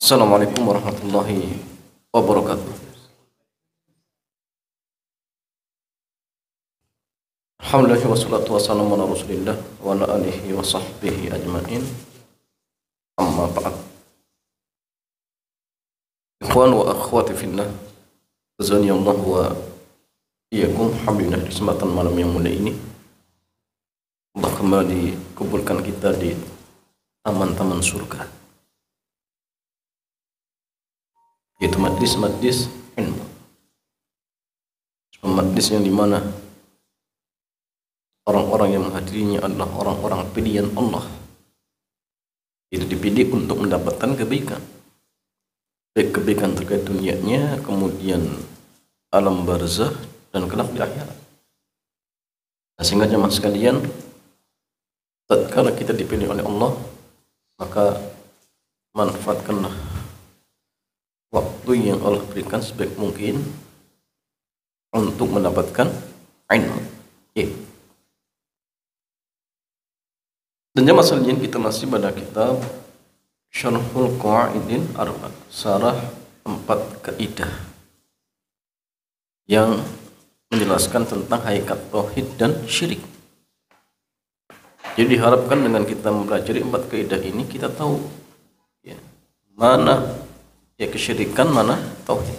Assalamualaikum warahmatullahi wabarakatuh. Alhamdulillah wassalatu wassalamu ala Rasulillah wa ala alihi wa sahbihi ajmain. Amma ba'd. Ikhwan wa akhwati fillah, azani Allah wa iyyakum hamdulillah. Di kesempatan malam yang mulia ini Allah kembali kumpulkan kita di taman-taman surga, yaitu majlis-majlis ilmu. Majlis yang dimana orang-orang yang menghadirinya adalah orang-orang pilihan Allah, itu dipilih untuk mendapatkan kebaikan, baik kebaikan terkait dunianya, kemudian alam barzah, dan kelak di akhirat. Nah, sehingga jemaah sekalian, tatkala kita dipilih oleh Allah, maka manfaatkanlah waktu yang Allah berikan sebaik mungkin untuk mendapatkan ilmu. Dan jemaah sekalian, kita masih pada kitab Syarhul Qawaidil Arba', syarah 4 kaidah yang menjelaskan tentang hakikat tauhid dan syirik. Jadi diharapkan dengan kita mempelajari 4 kaidah ini, kita tahu mana kesyirikan, mana tauhid.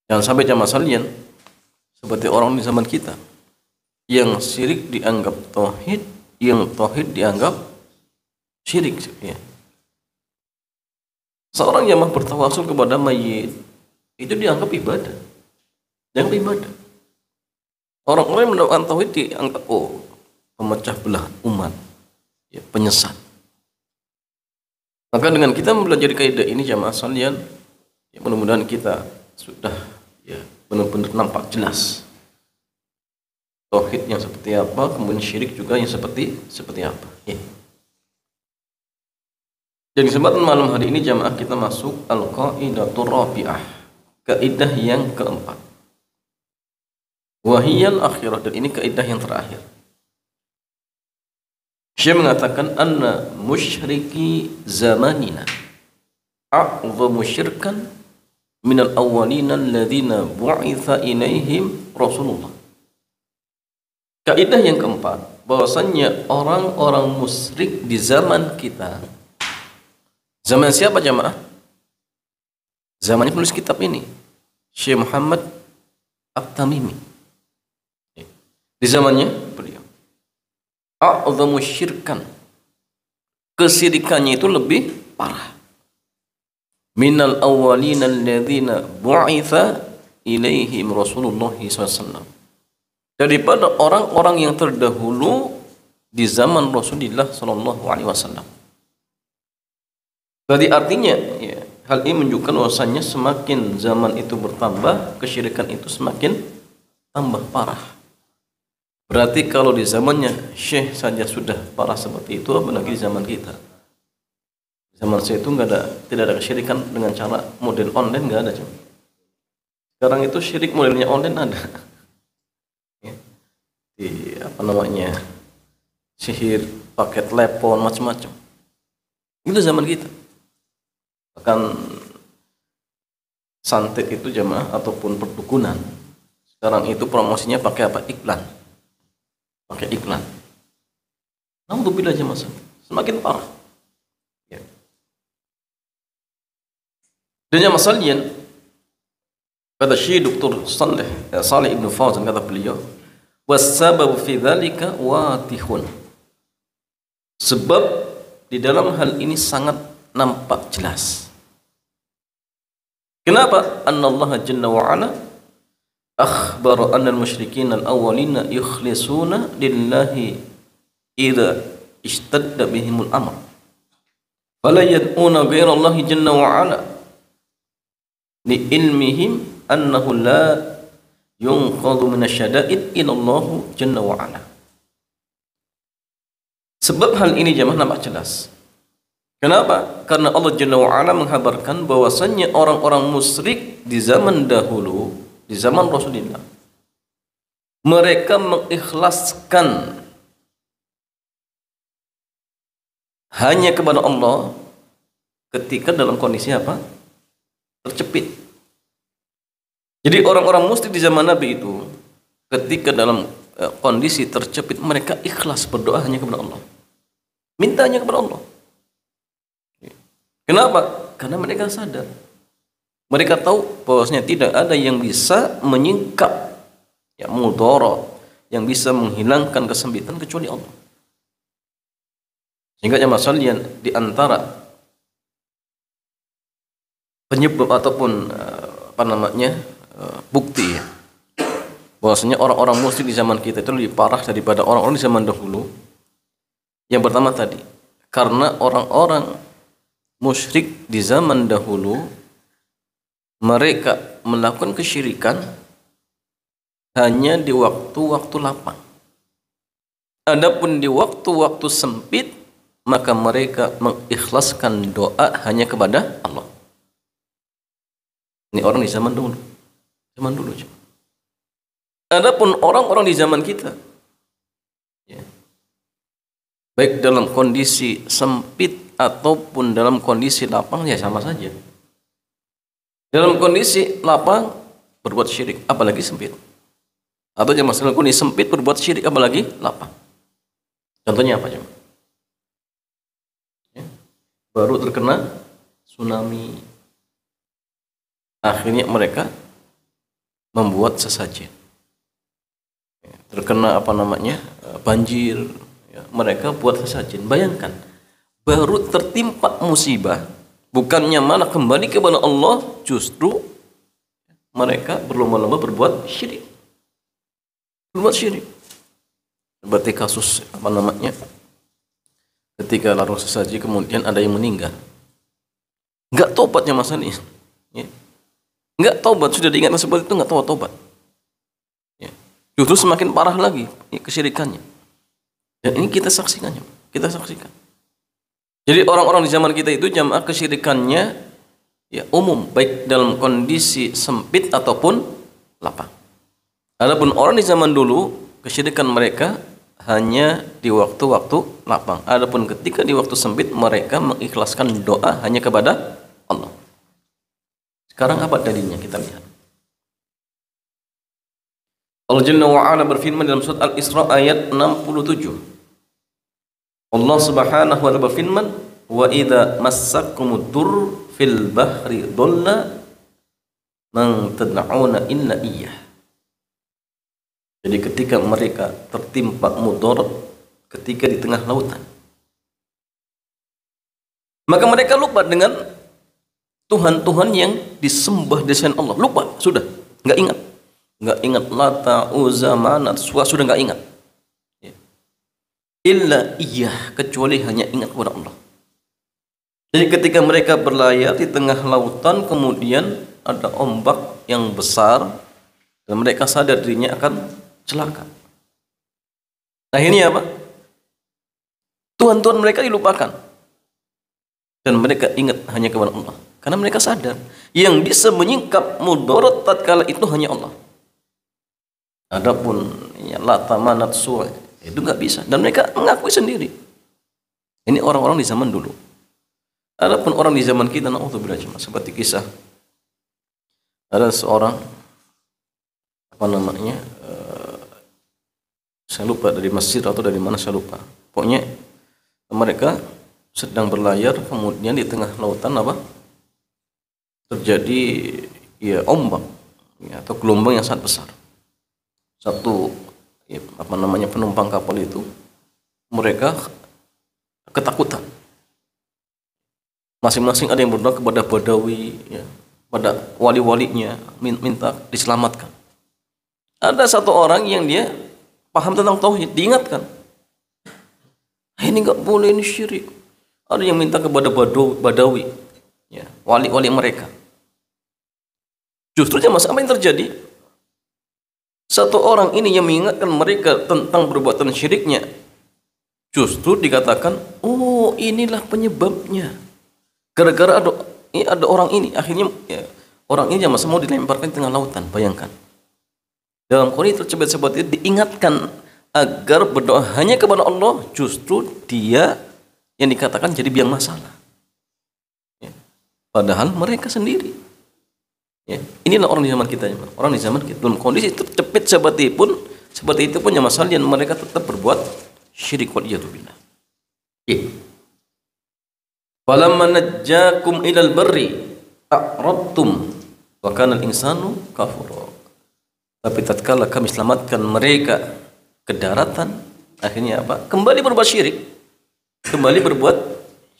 Jangan sampai jamaah sekalian seperti orang di zaman kita, yang syirik dianggap tauhid, yang tauhid dianggap syirik. Seorang yang bertawasul kepada mayit itu dianggap ibadah, dianggap ibadah. Orang-orang yang mendapatkan tauhid dianggap pemecah belah umat, penyesat. Maka dengan kita mempelajari kaidah ini jamaah sekalian, mudah-mudahan kita sudah benar-benar nampak jelas tauhid yang seperti apa, kemudian syirik juga yang seperti apa. Jadi kesempatan malam hari ini jamaah, kita masuk al-qaidatur rabi'ah, kaidah yang keempat. Wahiyal akhirah, dan ini kaidah yang terakhir. Syekh mengatakan anna musyriki zamanina a'dhamu syirkan minal awwalina alladhina bu'itha ilaihim Rasulullah. Kaidah yang keempat, bahwasannya orang-orang musyrik di zaman kita. Zaman siapa jamaah? Zamannya penulis kitab ini, Syekh Muhammad At-Tamimi. Di zamannya beliau, a'dhamu syirkan, kesyirikannya itu lebih parah, minal awwalina alladhina bu'itha ilaihim Rasulullah SAW, daripada orang-orang yang terdahulu di zaman Rasulullah SAW. Jadi artinya hal ini menunjukkan bahwasanya semakin zaman itu bertambah, kesyirikan itu semakin tambah parah. Berarti kalau di zamannya Syekh saja sudah parah seperti itu, apalagi di zaman kita. Di zaman saya itu tidak ada kesyirikan dengan cara model online, nggak ada. Sekarang itu syirik modelnya online ada. Sihir pakai telepon macam-macam. Itu zaman kita. Bahkan santet itu jamaah ataupun perdukunan, sekarang itu promosinya pakai apa? Iklan. Pakai iklan. Alhamdulillah jemaah, semakin parah. Dan jemaah sekalian, kata Syekh Dr. Saleh Ibn Fauzan, kata beliau, wassababu fi dzalika watihun. Sebab di dalam hal ini sangat nampak jelas. Kenapa? Annallaha jalla wa ala akhbara anna al-musyrikin al-awwalina yukhlisuna lillahi idza ishtadda bihimul amr fala yad'una ghayra Allah jalla wa ala li ilmihim annahu la yunqadhu min asyada'id ila Allah jalla wa ala. Sebab hal ini jemaah nampak jelas. Kenapa? Karena Allah jalla wa ala menghabarkan bahwasannya orang-orang musyrik di zaman dahulu, di zaman Rasulullah, mereka mengikhlaskan hanya kepada Allah ketika dalam kondisi apa? Tercepit. Jadi orang-orang musyrik di zaman Nabi itu ketika dalam kondisi tercepit, mereka ikhlas berdoa hanya kepada Allah. Mintanya kepada Allah. Kenapa? Karena mereka sadar. Mereka tahu bahwasanya tidak ada yang bisa menyingkap mudarat, yang bisa menghilangkan kesempitan kecuali Allah. Sehingga jamaah sekalian, di antara penyebab ataupun bukti bahwasanya orang-orang musyrik di zaman kita itu lebih parah daripada orang-orang di zaman dahulu. Yang pertama tadi, karena orang-orang musyrik di zaman dahulu mereka melakukan kesyirikan hanya di waktu-waktu lapang. Adapun di waktu-waktu sempit, maka mereka mengikhlaskan doa hanya kepada Allah. Ini orang di zaman dulu. Zaman dulu. Adapun orang-orang di zaman kita, baik dalam kondisi sempit ataupun dalam kondisi lapang, ya sama saja. Dalam kondisi lapang berbuat syirik, apalagi sempit. Atau dalam kondisi sempit berbuat syirik, apalagi lapang. Contohnya apa coba? Baru terkena tsunami, akhirnya mereka membuat sesajen. Terkena banjir, mereka buat sesajen. Bayangkan, baru tertimpa musibah, bukannya malah kembali kepada Allah, justru mereka berlomba-lomba berbuat syirik. Berbuat syirik. Seperti kasus ketika larung sesaji kemudian ada yang meninggal. Enggak tobatnya masa ini. Enggak tobat, sudah diingatkan seperti itu enggak tobat. Justru semakin parah lagi kesyirikannya. Dan ini kita saksikan. Jadi orang-orang di zaman kita itu jamaah kesyirikannya umum, baik dalam kondisi sempit ataupun lapang. Adapun orang di zaman dulu, kesyirikan mereka hanya di waktu-waktu lapang. Adapun ketika di waktu sempit, mereka mengikhlaskan doa hanya kepada Allah. Sekarang apa dalilnya? Kita lihat. Allah Jalla wa'ala berfirman dalam surat Al-Isra ayat 67. Allah Subhanahu wa ta'ala berfirman, "Wa idza massakumud durr fil bahri dhalla man tad'una illa iyyah." Jadi ketika mereka tertimpa mudarat ketika di tengah lautan, maka mereka lupa dengan Tuhan-Tuhan yang disembah di selain Allah. Lupa, sudah, enggak ingat Lata, Uzza, Manat, sudah enggak ingat. Illa iyah, kecuali hanya ingat kepada Allah. Jadi ketika mereka berlayar di tengah lautan, kemudian ada ombak yang besar dan mereka sadar dirinya akan celaka. Nah ini apa? Tuhan-Tuhan mereka dilupakan dan mereka ingat hanya kepada Allah. Karena mereka sadar yang bisa menyingkap mudarat tatkala itu hanya Allah. Adapun Lata, Manat, Suwa itu nggak bisa, dan mereka mengakui sendiri. Ini orang-orang di zaman dulu. Adapun orang di zaman kita, naudzubillah, seperti kisah ada seorang saya lupa dari masjid atau dari mana, saya lupa. Pokoknya mereka sedang berlayar, kemudian di tengah lautan terjadi ombak atau gelombang yang sangat besar. Satu penumpang kapal itu mereka ketakutan. Masing-masing ada yang berdoa kepada Badawi, pada wali-walinya, minta diselamatkan. Ada satu orang yang dia paham tentang tauhid, diingatkan, ini nggak boleh, ini syirik. Ada yang minta kepada Badawi, wali-wali mereka. Justru apa yang terjadi? Satu orang ini yang mengingatkan mereka tentang perbuatan syiriknya, justru dikatakan, oh inilah penyebabnya. Gara-gara ada orang ini, akhirnya orang ini mau dilemparkan di tengah lautan. Bayangkan. Dalam kondisi tercepat seperti itu, diingatkan agar berdoa hanya kepada Allah, justru dia yang dikatakan jadi biang masalah. Padahal mereka sendiri. Ya, inilah orang di zaman kita. Orang di zaman kita dalam kondisi terjepit seperti itu pun ya masalah mereka tetap berbuat syirik wal iyadu billah. Falamma najjakum ilal barri a'radtum wa kana al-insanu kafura. Tapi tatkala kami selamatkan mereka ke daratan, akhirnya apa? Kembali berbuat syirik. Kembali berbuat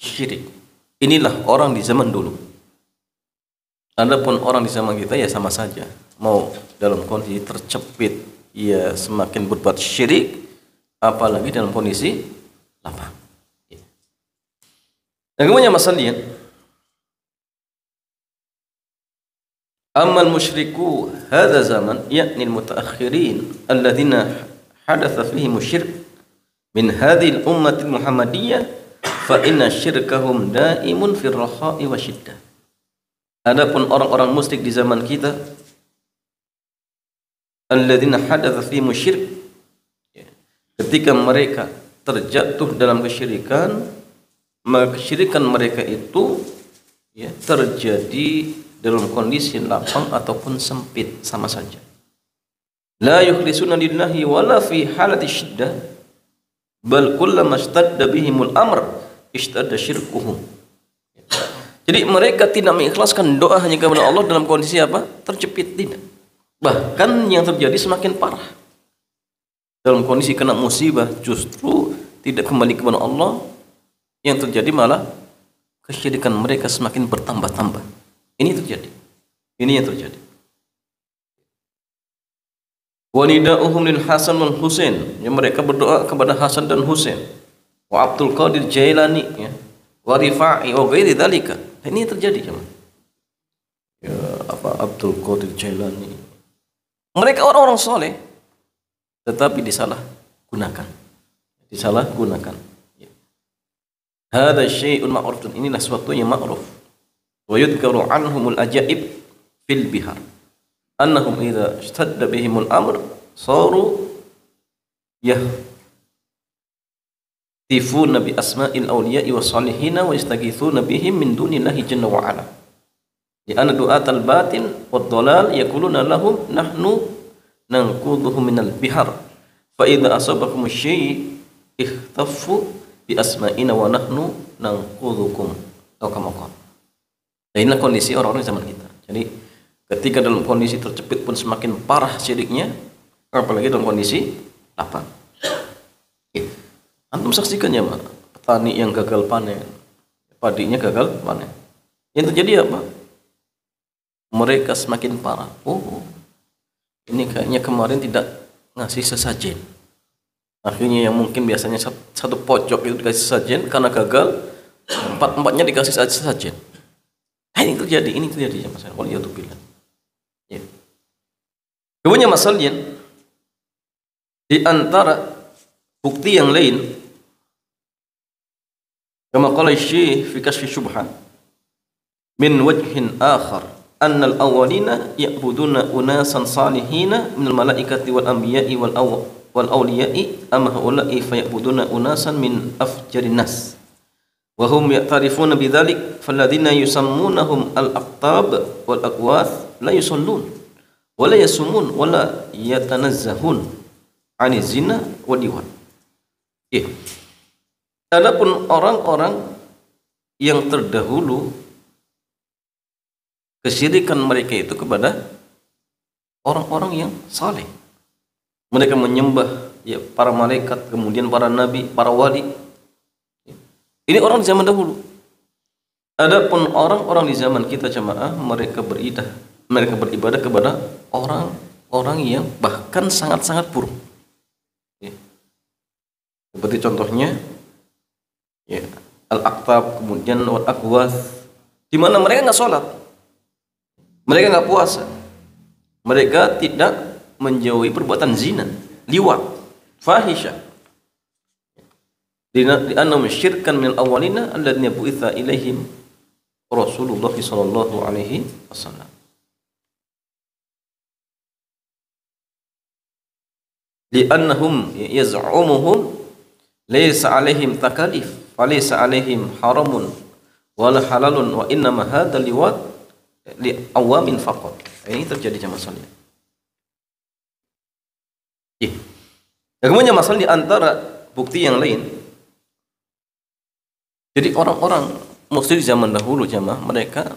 syirik. Inilah orang di zaman dulu. Adapun orang di zaman kita ya sama saja. Mau dalam kondisi tercepit, ya semakin berbuat syirik, apalagi dalam kondisi lapang. Dan kemudian masalahnya, amal musyriku hadha zaman, yakni al-mutaakhirin alladhina hadatha fihim syirk min hadhihi al-ummati al-muhammadiyah fa inna syirkahum daimun fil rakha'i wa syiddah. Adapun orang-orang musyrik di zaman kita, alladzina hadatsa fihim syirk, ketika mereka terjatuh dalam kesyirikan, maka kesyirikan mereka itu ya, terjadi dalam kondisi lapang ataupun sempit, sama saja. La yukhlisuna lillahi wala fi halati syiddah, bal kullama ishtadda bihimul amr ishtadda syirkuhum. Jadi mereka tidak mengikhlaskan doa hanya kepada Allah dalam kondisi apa? Terjepit, tidak. Bahkan yang terjadi semakin parah. Dalam kondisi kena musibah justru tidak kembali kepada Allah, yang terjadi malah kesyirikan mereka semakin bertambah-tambah. Ini terjadi. Ini yang terjadi. Wa nida'uhum lil Hasan wal Husain, yang mereka berdoa kepada Hasan dan Husain. Wa Abdul Qadir Jailani, ya. Wa Rifa'i wa ghairi dzalika. Ini terjadi teman. Ya, apa Abdul Qadir Jailani. Mereka orang-orang soleh, tetapi disalahgunakan. Disalahgunakan. Ya. Hada syai'un ma'ruf. Inilah sesuatu yang ma'ruf. Wa yudhkaru anhumul ajaib fil bihar. Annahum idza ishtadda bihimul amr saru tifuna bi asma'il awliya'i wa salihina wa yastaghithuna bihim min dunillahi jalla wa ala. Di anna du'atal batin wad dhalal yaquluna lahum nahnu nanqudhuhum minal bihar fa idza asabakum syai' ikhtaffu bi asma'ina wa nahnu nanqudhukum. Atau kama qala. Nah, inilah kondisi orang-orang zaman kita. Jadi ketika dalam kondisi terjepit pun semakin parah syiriknya, apalagi dalam kondisi lapang. Antum saksikan ya, petani yang gagal panen, padinya gagal panen. Yang terjadi apa? Mereka semakin parah. Oh, ini kayaknya kemarin tidak ngasih sesajen. Akhirnya yang mungkin biasanya satu pojok itu dikasih sesajen, karena gagal, empat-empatnya dikasih sesajen. Nah, ini terjadi ya Mas. Waliyatubillah. Ya. Kemudian masalahnya, di antara bukti yang lain, kama qala Syekh fi Kashfi Syubhat, min wajhin akhar anna al-awwalina ya'buduna unasan salihina min al-malaikati wal anbiya'i wal awliya'i amma haula'i fayabuduna unasan min afjarin nas wa hum ya'tarifuna bidzalik falladhina yusammunahum al-aqtab wal aqwath la yusallun wa la yasumun wa la yatanazzahun 'ani zina wa liwat. Adapun orang-orang yang terdahulu, kesyirikan mereka itu kepada orang-orang yang saleh. Mereka menyembah ya para malaikat, kemudian para nabi, para wali. Ini orang di zaman dahulu. Adapun orang-orang di zaman kita jemaah, mereka beribadah kepada orang-orang yang bahkan sangat-sangat buruk. Seperti contohnya ya, al-aqtab, kemudian al-aqwath, di mana mereka nggak sholat, mereka nggak puasa, mereka tidak menjauhi perbuatan zina, liwat, fahisha. Di annahum syirkan min al-awwalina alladziina bu'itsa ilaihim Rasulullah sallallahu alaihi wasallam. Di annahum yaz'umuhum laysa alaihim takalif falaysa alaihim haramun wala halalun wa inna ma hadzal liwat li awamin faqat. Ini terjadi jamaah sekalian. Kemudian masalah di antara bukti yang lain. Jadi orang-orang musyrik zaman dahulu jamaah, mereka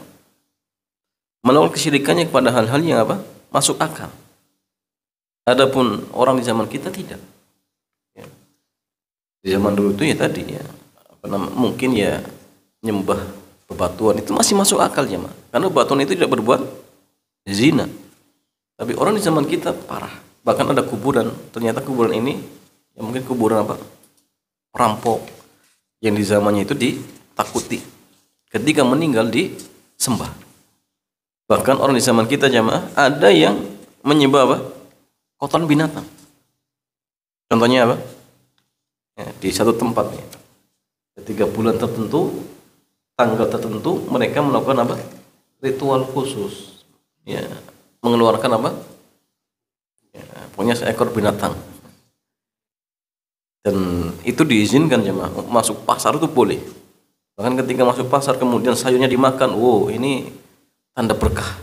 melakukan kesyirikannya kepada hal-hal yang apa? Masuk akal. Adapun orang di zaman kita tidak. Ya. Di zaman dulu itu ya tadi ya, mungkin ya nyembah bebatuan itu masih masuk akal jamaah. Karena bebatuan itu tidak berbuat zina. Tapi orang di zaman kita parah. Bahkan ada kuburan, ternyata kuburan ini ya mungkin kuburan apa? Perampok yang di zamannya itu ditakuti. Ketika meninggal disembah. Bahkan orang di zaman kita jamaah ada yang menyembah apa? Kotoran binatang. Contohnya apa? Ya, di satu tempat ya. Ketika bulan tertentu, tanggal tertentu, mereka melakukan apa? Ritual khusus. Ya, mengeluarkan apa? Ya, pokoknya seekor binatang. Dan itu diizinkan jemaah. Masuk pasar itu boleh. Bahkan ketika masuk pasar kemudian sayurnya dimakan, wow ini tanda berkah.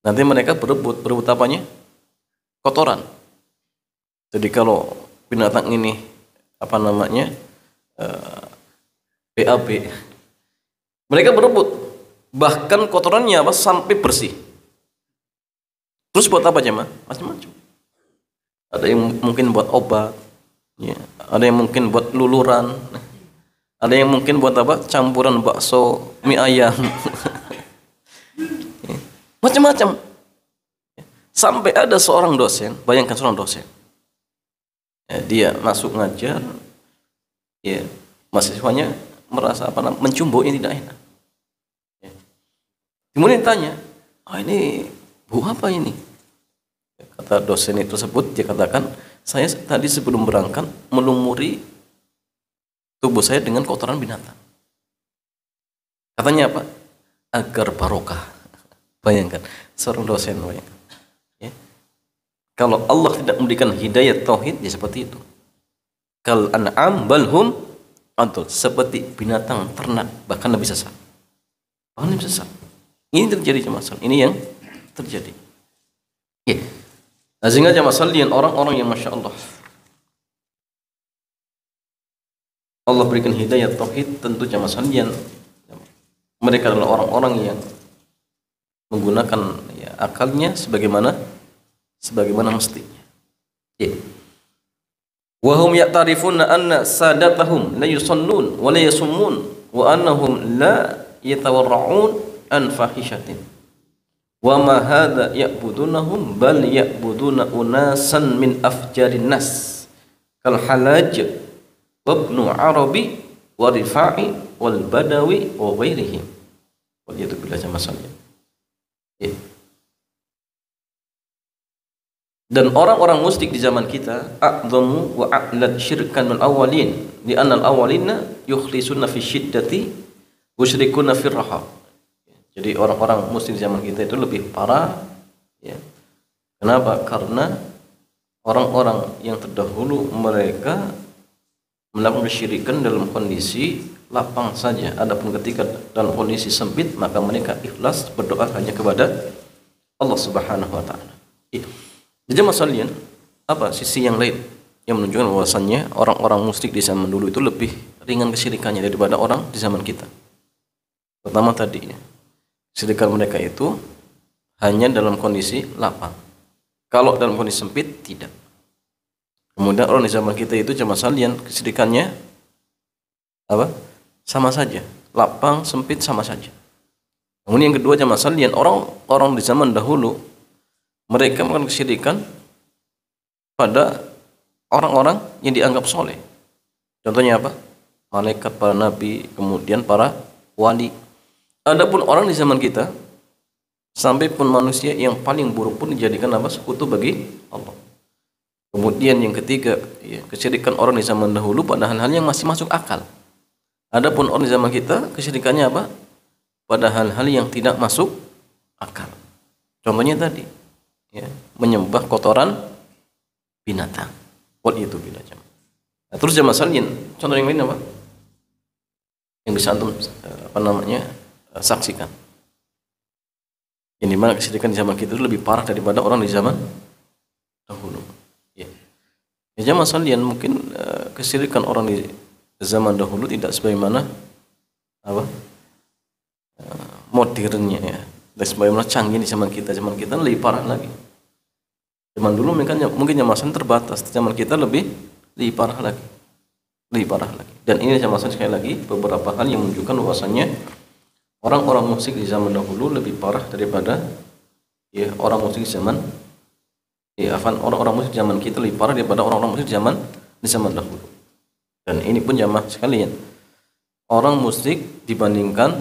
Nanti mereka berebut apanya? Kotoran. Jadi kalau binatang ini apa namanya BAB, mereka berebut. Bahkan kotorannya apa sampai bersih. Terus buat apa jemaah? Macam-macam. Ada yang mungkin buat obat. Ya, ada yang mungkin buat luluran, ada yang mungkin buat apa? Campuran bakso, mie ayam, ya, macam-macam. Sampai ada seorang dosen, bayangkan seorang dosen, ya, dia masuk ngajar, ya, mahasiswanya merasa apa namanya mencumbu ini tidak enak. Ya. Kemudian tanya, ini bu apa ini? Kata dosen itu tersebut, dia katakan, saya tadi sebelum berangkat melumuri tubuh saya dengan kotoran binatang. Katanya apa? Agar barokah. Bayangkan, seorang dosen bayangkan. Ya. Kalau Allah tidak memberikan hidayah tauhid, ya seperti itu. Kal an'am balhum antul, seperti binatang ternak, bahkan lebih sesat. Bahkan lebih sesat. Ini terjadi masalah. Ini yang terjadi. Ya. Nah, sehingga jamaah sekalian orang-orang yang masya Allah berikan hidayah tauhid, tentu jamaah sekalian mereka adalah orang-orang yang menggunakan ya, akalnya sebagaimana mestinya. Ya. Wa hum ya'tarifuna anna sadatahum la yusallun wa la yasummun wa annahum la yatawarra'un an fahishatin. Wa ma hadza ya'budunahum bal ya'buduna unasan min afjarin nas kal halaj wa ibnu arabi wa rifa'i wal badawi wa ghairihim. Waliyadu billah masalahnya. Ya. Dan orang-orang musyrik di zaman kita a'dhamu wa a'lad syirkan min awwalin li anna al awwalina yukhlisuna fi syiddati wa yusyrikuna fi raha. Jadi orang-orang musyrik zaman kita itu lebih parah, ya. Kenapa? Karena orang-orang yang terdahulu mereka melakukan kesyirikan dalam kondisi lapang saja. Adapun ketika dalam kondisi sempit, maka mereka ikhlas berdoa hanya kepada Allah Subhanahu wa taala. Jadi masalahnya apa? Sisi yang lain yang menunjukkan bahwasannya orang-orang musyrik di zaman dulu itu lebih ringan kesyirikannya daripada orang di zaman kita. Pertama tadi, kesyirikan mereka itu hanya dalam kondisi lapang. Kalau dalam kondisi sempit, tidak. Kemudian orang di zaman kita itu cuma salian kesyirikannya apa? Sama saja. Lapang, sempit, sama saja. Kemudian yang kedua cuma salian orang di zaman dahulu mereka melakukan kesyirikan pada orang-orang yang dianggap soleh. Contohnya apa? Malaikat, para nabi, kemudian para wali. Adapun orang di zaman kita, sampai pun manusia yang paling buruk pun dijadikan apa? Sekutu bagi Allah. Kemudian yang ketiga, ya, kesyirikan orang di zaman dahulu pada hal-hal yang masih masuk akal. Adapun orang di zaman kita, kesyirikannya apa? Pada hal-hal yang tidak masuk akal. Contohnya tadi, ya, menyembah kotoran binatang. Wal itu binatang. Nah, terus jamaah sekalian, contoh yang lain apa? yang bisa antum saksikan. Yang dimana kesyirikan di zaman kita itu lebih parah daripada orang di zaman dahulu. Ya. Di zaman sekalian mungkin kesyirikan orang di zaman dahulu tidak sebagaimana modernnya ya. Dan sebagaimana canggih di zaman kita lebih parah lagi. Zaman dulu mungkin zaman terbatas, zaman kita lebih parah lagi. Lebih parah lagi. Dan ini zaman sekali lagi beberapa hal yang menunjukkan bahwasanya orang-orang musyrik di zaman dahulu lebih parah daripada orang musyrik di zaman orang-orang musyrik zaman kita lebih parah daripada orang-orang musyrik di zaman dahulu. Dan ini pun jamaah sekalian, orang musyrik dibandingkan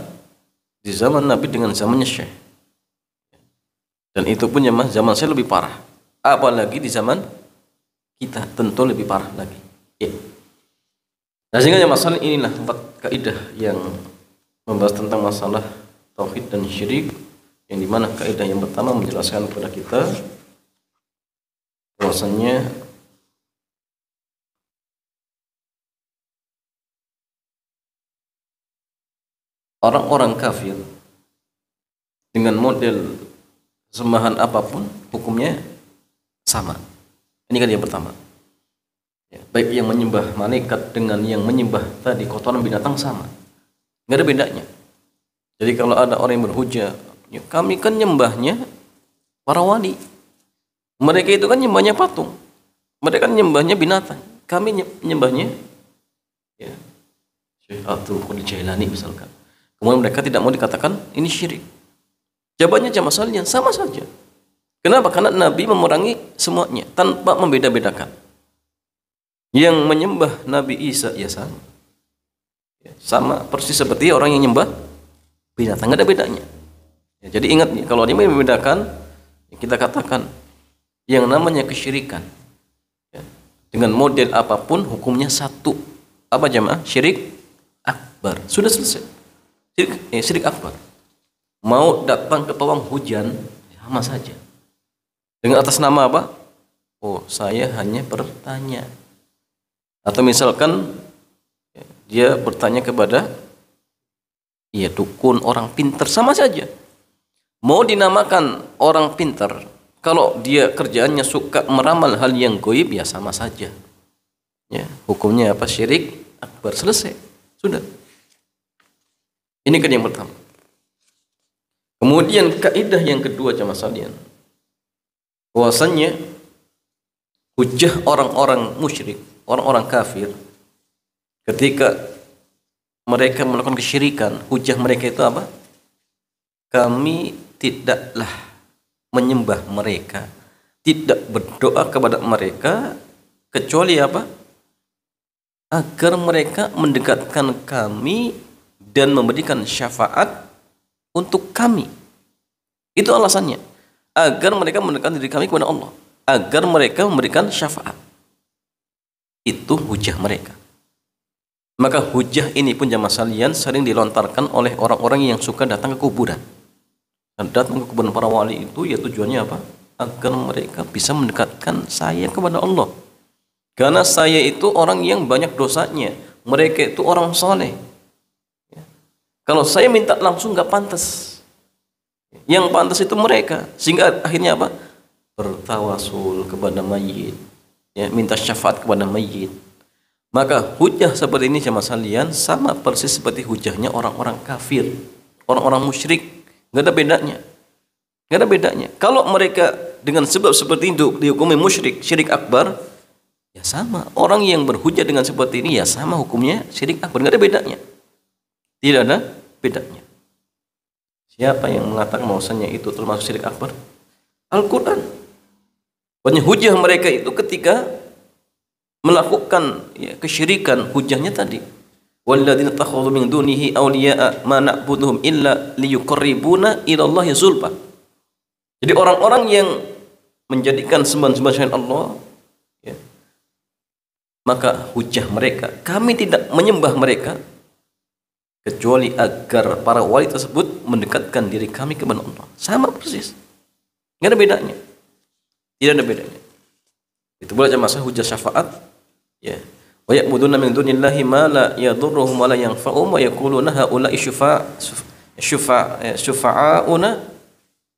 di zaman Nabi dengan zamannya Syekh. Dan itu pun jamaah zaman saya lebih parah. Apalagi di zaman kita tentu lebih parah lagi. Ya. Nah, sehingga masalah inilah 4 kaidah yang membahas tentang masalah tauhid dan syirik, yang dimana kaidah yang pertama menjelaskan kepada kita bahwasanya orang-orang kafir dengan model sembahan apapun hukumnya sama. Ini kan yang pertama. Ya, baik yang menyembah malaikat dengan yang menyembah tadi kotoran binatang sama. Nggak ada bedanya. Jadi kalau ada orang yang berhujah, ya, kami kan nyembahnya para wali. Mereka itu kan nyembahnya patung. Mereka kan nyembahnya binatang. Kami nyembahnya ya Syekh Abdul Qadir Jailani misalkan. Kemudian mereka tidak mau dikatakan ini syirik. Jawabannya jamaah sekalian sama saja. Kenapa? Karena Nabi memerangi semuanya tanpa membeda-bedakan. Yang menyembah Nabi Isa ya sama. Ya, sama persis seperti orang yang nyembah binatang, nggak ada bedanya. Ya, jadi ingat nih, kalau dia membedakan, kita katakan yang namanya kesyirikan. Ya, dengan model apapun hukumnya satu. Apa jamaah? Syirik akbar. Sudah selesai. Syirik akbar. Mau datang ke pawang hujan sama saja. Dengan atas nama apa? Oh, saya hanya bertanya. Atau misalkan dia bertanya kepada dukun, orang pintar, sama saja. Mau dinamakan orang pintar, kalau dia kerjaannya suka meramal hal yang goib, ya sama saja. Ya, hukumnya apa? Syirik akbar. Selesai. Sudah. Ini kan yang pertama. Kemudian kaidah yang kedua jamaah sekalian, bahwasanya hujah orang-orang musyrik, orang-orang kafir, ketika mereka melakukan kesyirikan, hujah mereka itu apa? Kami tidaklah menyembah mereka, tidak berdoa kepada mereka, kecuali apa? Agar mereka mendekatkan kami dan memberikan syafaat untuk kami. Itu alasannya. Agar mereka mendekatkan diri kami kepada Allah. Agar mereka memberikan syafaat. Itu hujah mereka. Maka hujah ini pun jamaah sekalian sering dilontarkan oleh orang-orang yang suka datang ke kuburan. Dan datang ke kuburan para wali itu ya tujuannya apa? Agar mereka bisa mendekatkan saya kepada Allah. Karena saya itu orang yang banyak dosanya. Mereka itu orang soleh. Kalau saya minta langsung nggak pantas. Yang pantas itu mereka. Sehingga akhirnya apa? Bertawasul kepada mayit. Ya, minta syafaat kepada mayit. Maka hujah seperti ini jamaah sekalian sama persis seperti hujahnya orang-orang kafir, orang-orang musyrik. Nggak ada bedanya. Nggak ada bedanya. Kalau mereka dengan sebab seperti itu dihukumi musyrik, syirik akbar, ya sama. Orang yang berhujah dengan seperti ini ya sama hukumnya syirik akbar. Nggak ada bedanya. Tidak ada bedanya. Siapa yang mengatakan bahwasanya itu termasuk syirik akbar? Al-Quran. Banyak hujah mereka itu ketika melakukan kesyirikan, hujahnya tadi. Walladzina takhadhu min dunihi awliya'a ma na'buduhum illa liyuqarribuna ila Allahi zulfa. Jadi orang-orang yang menjadikan sembahan-sembahan selain Allah, ya, maka hujah mereka, kami tidak menyembah mereka kecuali agar para wali tersebut mendekatkan diri kami kepada Allah. Sama persis. Nggak ada bedanya. Tidak ada bedanya. Itu boleh aja masa hujah syafaat. Ya. Wa ya'buduna min dunillahi ma la yadurruhum wa la yanfa'uhum wa yaquluna haula'i syufa'auna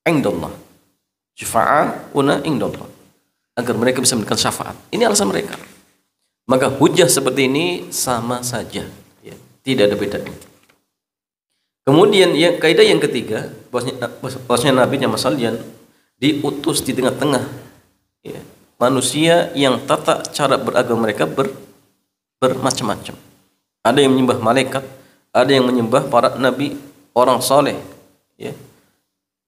'indallah. Syufa'auna 'indallah. Agar mereka bisa memberikan syafaat. Ini alasan mereka. Maka hujah seperti ini sama saja, ya, tidak ada bedanya. Kemudian kaidah yang ketiga, bahwasanya Nabi Muhammad sallallahu diutus di tengah-tengah, ya, manusia yang tata cara beragama mereka bermacam-macam. Ada yang menyembah malaikat, ada yang menyembah para nabi, orang soleh, ya.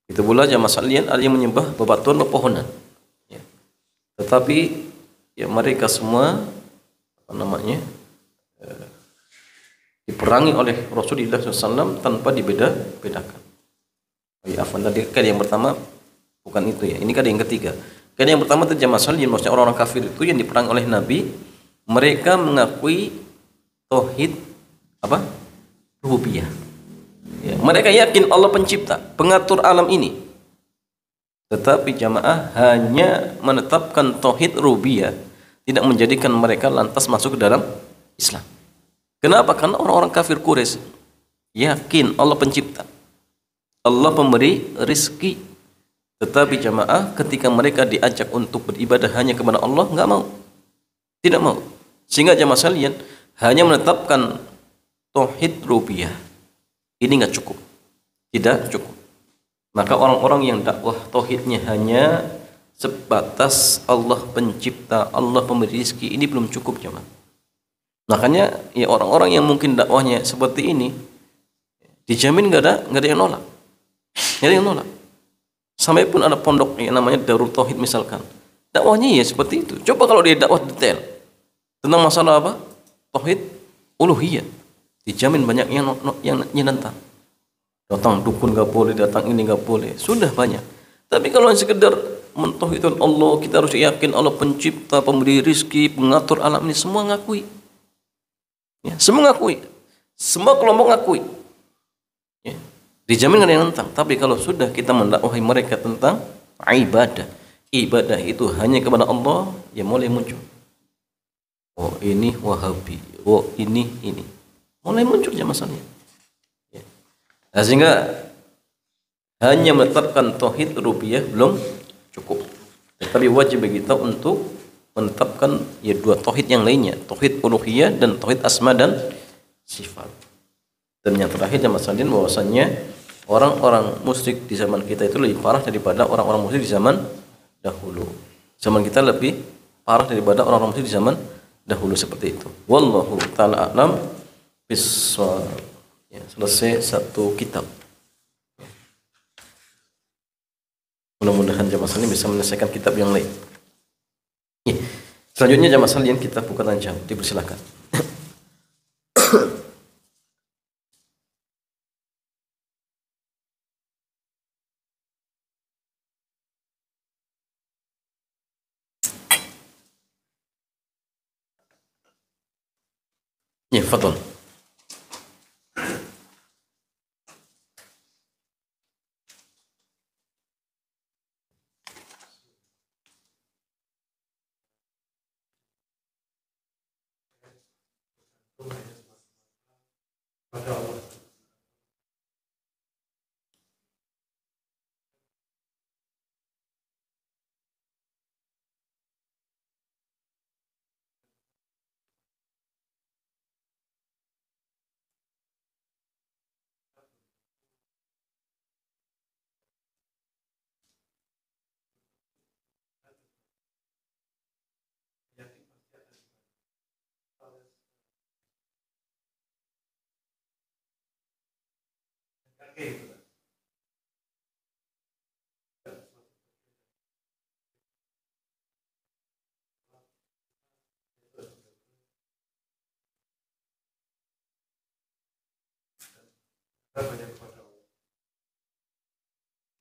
Itu pula jamaah sekalian, ada yang menyembah bebatuan, pepohonan, ya. Tetapi ya mereka semua diperangi oleh Rasulullah SAW tanpa dibeda-bedakan. Ya, tadi kan yang pertama bukan itu ya. Ini kan yang ketiga. Kan yang pertama terjemah salin, maksudnya orang-orang kafir itu yang diperangi oleh Nabi, mereka mengakui tauhid apa? Rububiyah. Ya, mereka yakin Allah pencipta, pengatur alam ini. Tetapi jamaah hanya menetapkan tauhid rububiyah, tidak menjadikan mereka lantas masuk ke dalam Islam. Kenapa? Karena orang-orang kafir Quraisy yakin Allah pencipta, Allah pemberi rizki. Tetapi jamaah ketika mereka diajak untuk beribadah hanya kepada Allah, nggak mau, tidak mau. Sehingga jamaah sekalian hanya menetapkan tauhid rububiyah. Ini nggak cukup, tidak cukup. Maka orang-orang yang dakwah tauhidnya hanya sebatas Allah pencipta, Allah pemberi rizki, ini belum cukup jamaah. Makanya ya orang-orang yang mungkin dakwahnya seperti ini dijamin nggak ada yang nolak, nggak ada yang nolak. Sampai pun ada pondok yang namanya Darul Tauhid misalkan, dakwahnya ya seperti itu. Coba kalau dia dakwah detail tentang masalah apa? Tauhid uluhiyah, dijamin banyak yang nentang. Datang dukun nggak boleh, datang ini nggak boleh, sudah banyak. Tapi kalau yang sekedar mentauhidkan Allah, kita harus yakin Allah pencipta, pemberi rizki, pengatur alam ini, semua ngakui. Ya, semua ngakui, semua kelompok ngakui, ya, dijamin nggak ada yang nentang. Tapi kalau sudah kita mendakwahi mereka tentang ibadah itu hanya kepada Allah, ya mulai muncul, oh ini Wahabi, oh ini, mulai muncul ya masalahnya. Ya. Nah, sehingga hanya menetapkan tauhid rububiyah belum cukup, tapi wajib bagi kita untuk menetapkan ya dua tauhid yang lainnya, tauhid uluhiyah dan tauhid asma dan sifat. Dan yang terakhir jamaah sekalian bahwasannya orang-orang musyrik di zaman kita itu lebih parah daripada orang-orang musyrik di zaman dahulu. Zaman kita lebih parah daripada orang-orang musyrik di zaman dahulu, seperti itu. Wallahu taala a'lam bissawab. Ya, selesai satu kitab. Mudah-mudahan jamaah sekalian bisa menyelesaikan kitab yang lain. Ya. Selanjutnya jamaah sekalian kita buka tanya jawab, dipersilakan. Ya, fadhol.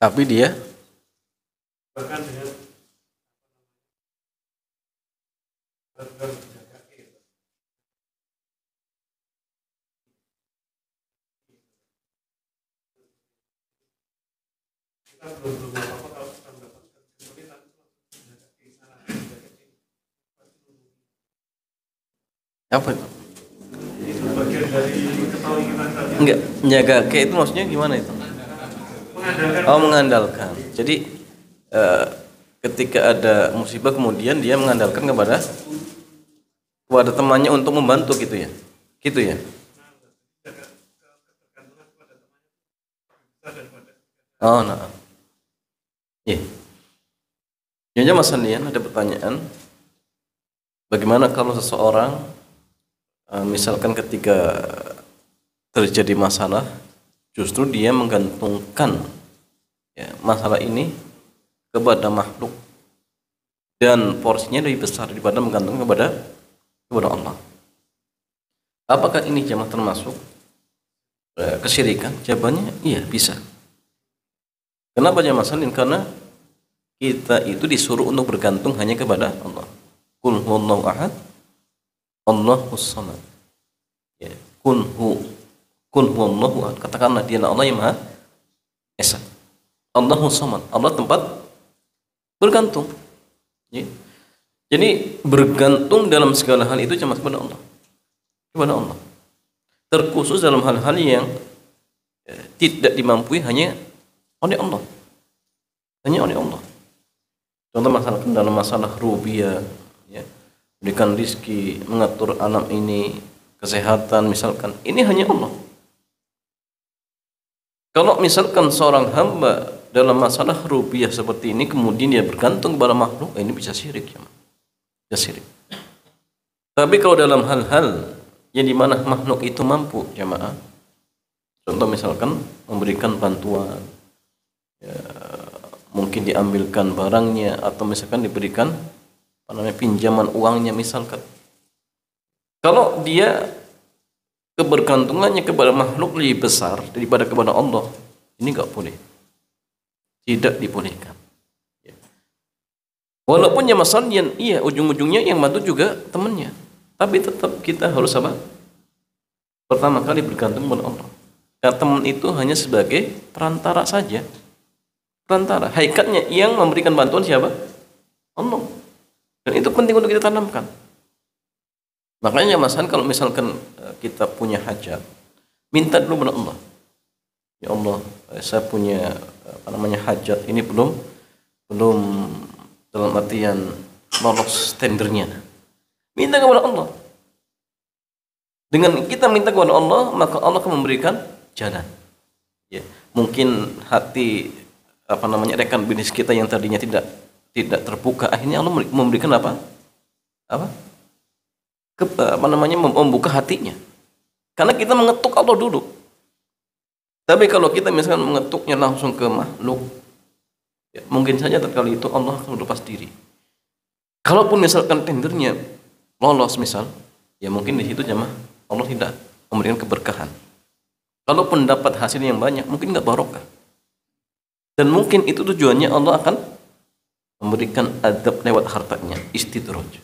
Tapi dia Apa itu? Itu bagian dari ketahui kita tadi. Enggak, menjaga kayak itu maksudnya gimana itu? Mengandalkan. Oh, mengandalkan. Jadi ketika ada musibah kemudian dia mengandalkan kepada temannya untuk membantu gitu ya. Gitu ya. Oh, nah. Iya. Jadi Mas Andian ada pertanyaan. Bagaimana kalau seseorang misalkan ketika terjadi masalah justru dia menggantungkan ya, masalah ini kepada makhluk dan porsinya lebih besar daripada menggantungkan kepada Allah. Apakah ini jamaah termasuk kesyirikan? Jawabannya iya, bisa. Kenapa jamaah salin? Karena kita itu disuruh untuk bergantung hanya kepada Allah. Qul huwallahu ahad, Allahus samad. Ya, Qul huwallahu ahad. Katakanlah dia Allah yang Maha Esa. Allahus samad. Allah tempat bergantung. Ya. Jadi bergantung dalam segala hal itu cuma kepada Allah. Kepada Allah. Terkhusus dalam hal-hal yang tidak dimampui hanya oleh Allah. Hanya oleh Allah. Contoh dalam masalah rubiah, ya, berikan rizki, mengatur alam ini, kesehatan misalkan, ini hanya Allah. Kalau misalkan seorang hamba dalam masalah rubiah seperti ini kemudian dia bergantung kepada makhluk, ini bisa syirik ya. Bisa syirik. Tapi kalau dalam hal-hal yang dimana makhluk itu mampu jamaah, contoh misalkan memberikan bantuan, ya, mungkin diambilkan barangnya atau misalkan diberikan pinjaman uangnya misalkan. Kalau dia kebergantungannya kepada makhluk lebih besar daripada kepada Allah, ini enggak boleh. Tidak dibolehkan. Ya. Walaupun ya masalahnya iya ujung-ujungnya yang bantu juga temannya, tapi tetap kita harus apa? Pertama kali bergantung kepada Allah. Nah, teman itu hanya sebagai perantara saja. Perantara. Hakikatnya yang memberikan bantuan siapa? Allah. Dan itu penting untuk kita tanamkan. Makanya Mas Han, kalau misalkan kita punya hajat, minta dulu kepada Allah. Ya Allah, saya punya hajat ini belum dalam artian lolos tendernya. Minta kepada Allah. Dengan kita minta kepada Allah, maka Allah akan memberikan jalan. Ya, mungkin hati rekan bisnis kita yang tadinya tidak terbuka, akhirnya Allah memberikan membuka hatinya. Karena kita mengetuk Allah dulu. Tapi kalau kita misalkan mengetuknya langsung ke makhluk, ya, mungkin saja terkali itu Allah akan lepas diri. Kalaupun misalkan tendernya lolos misal, ya mungkin di situ jamaah Allah tidak memberikan keberkahan. Kalaupun dapat hasil yang banyak, mungkin nggak barokah. Dan mungkin itu tujuannya Allah akan memberikan adab lewat hartanya, istidraj.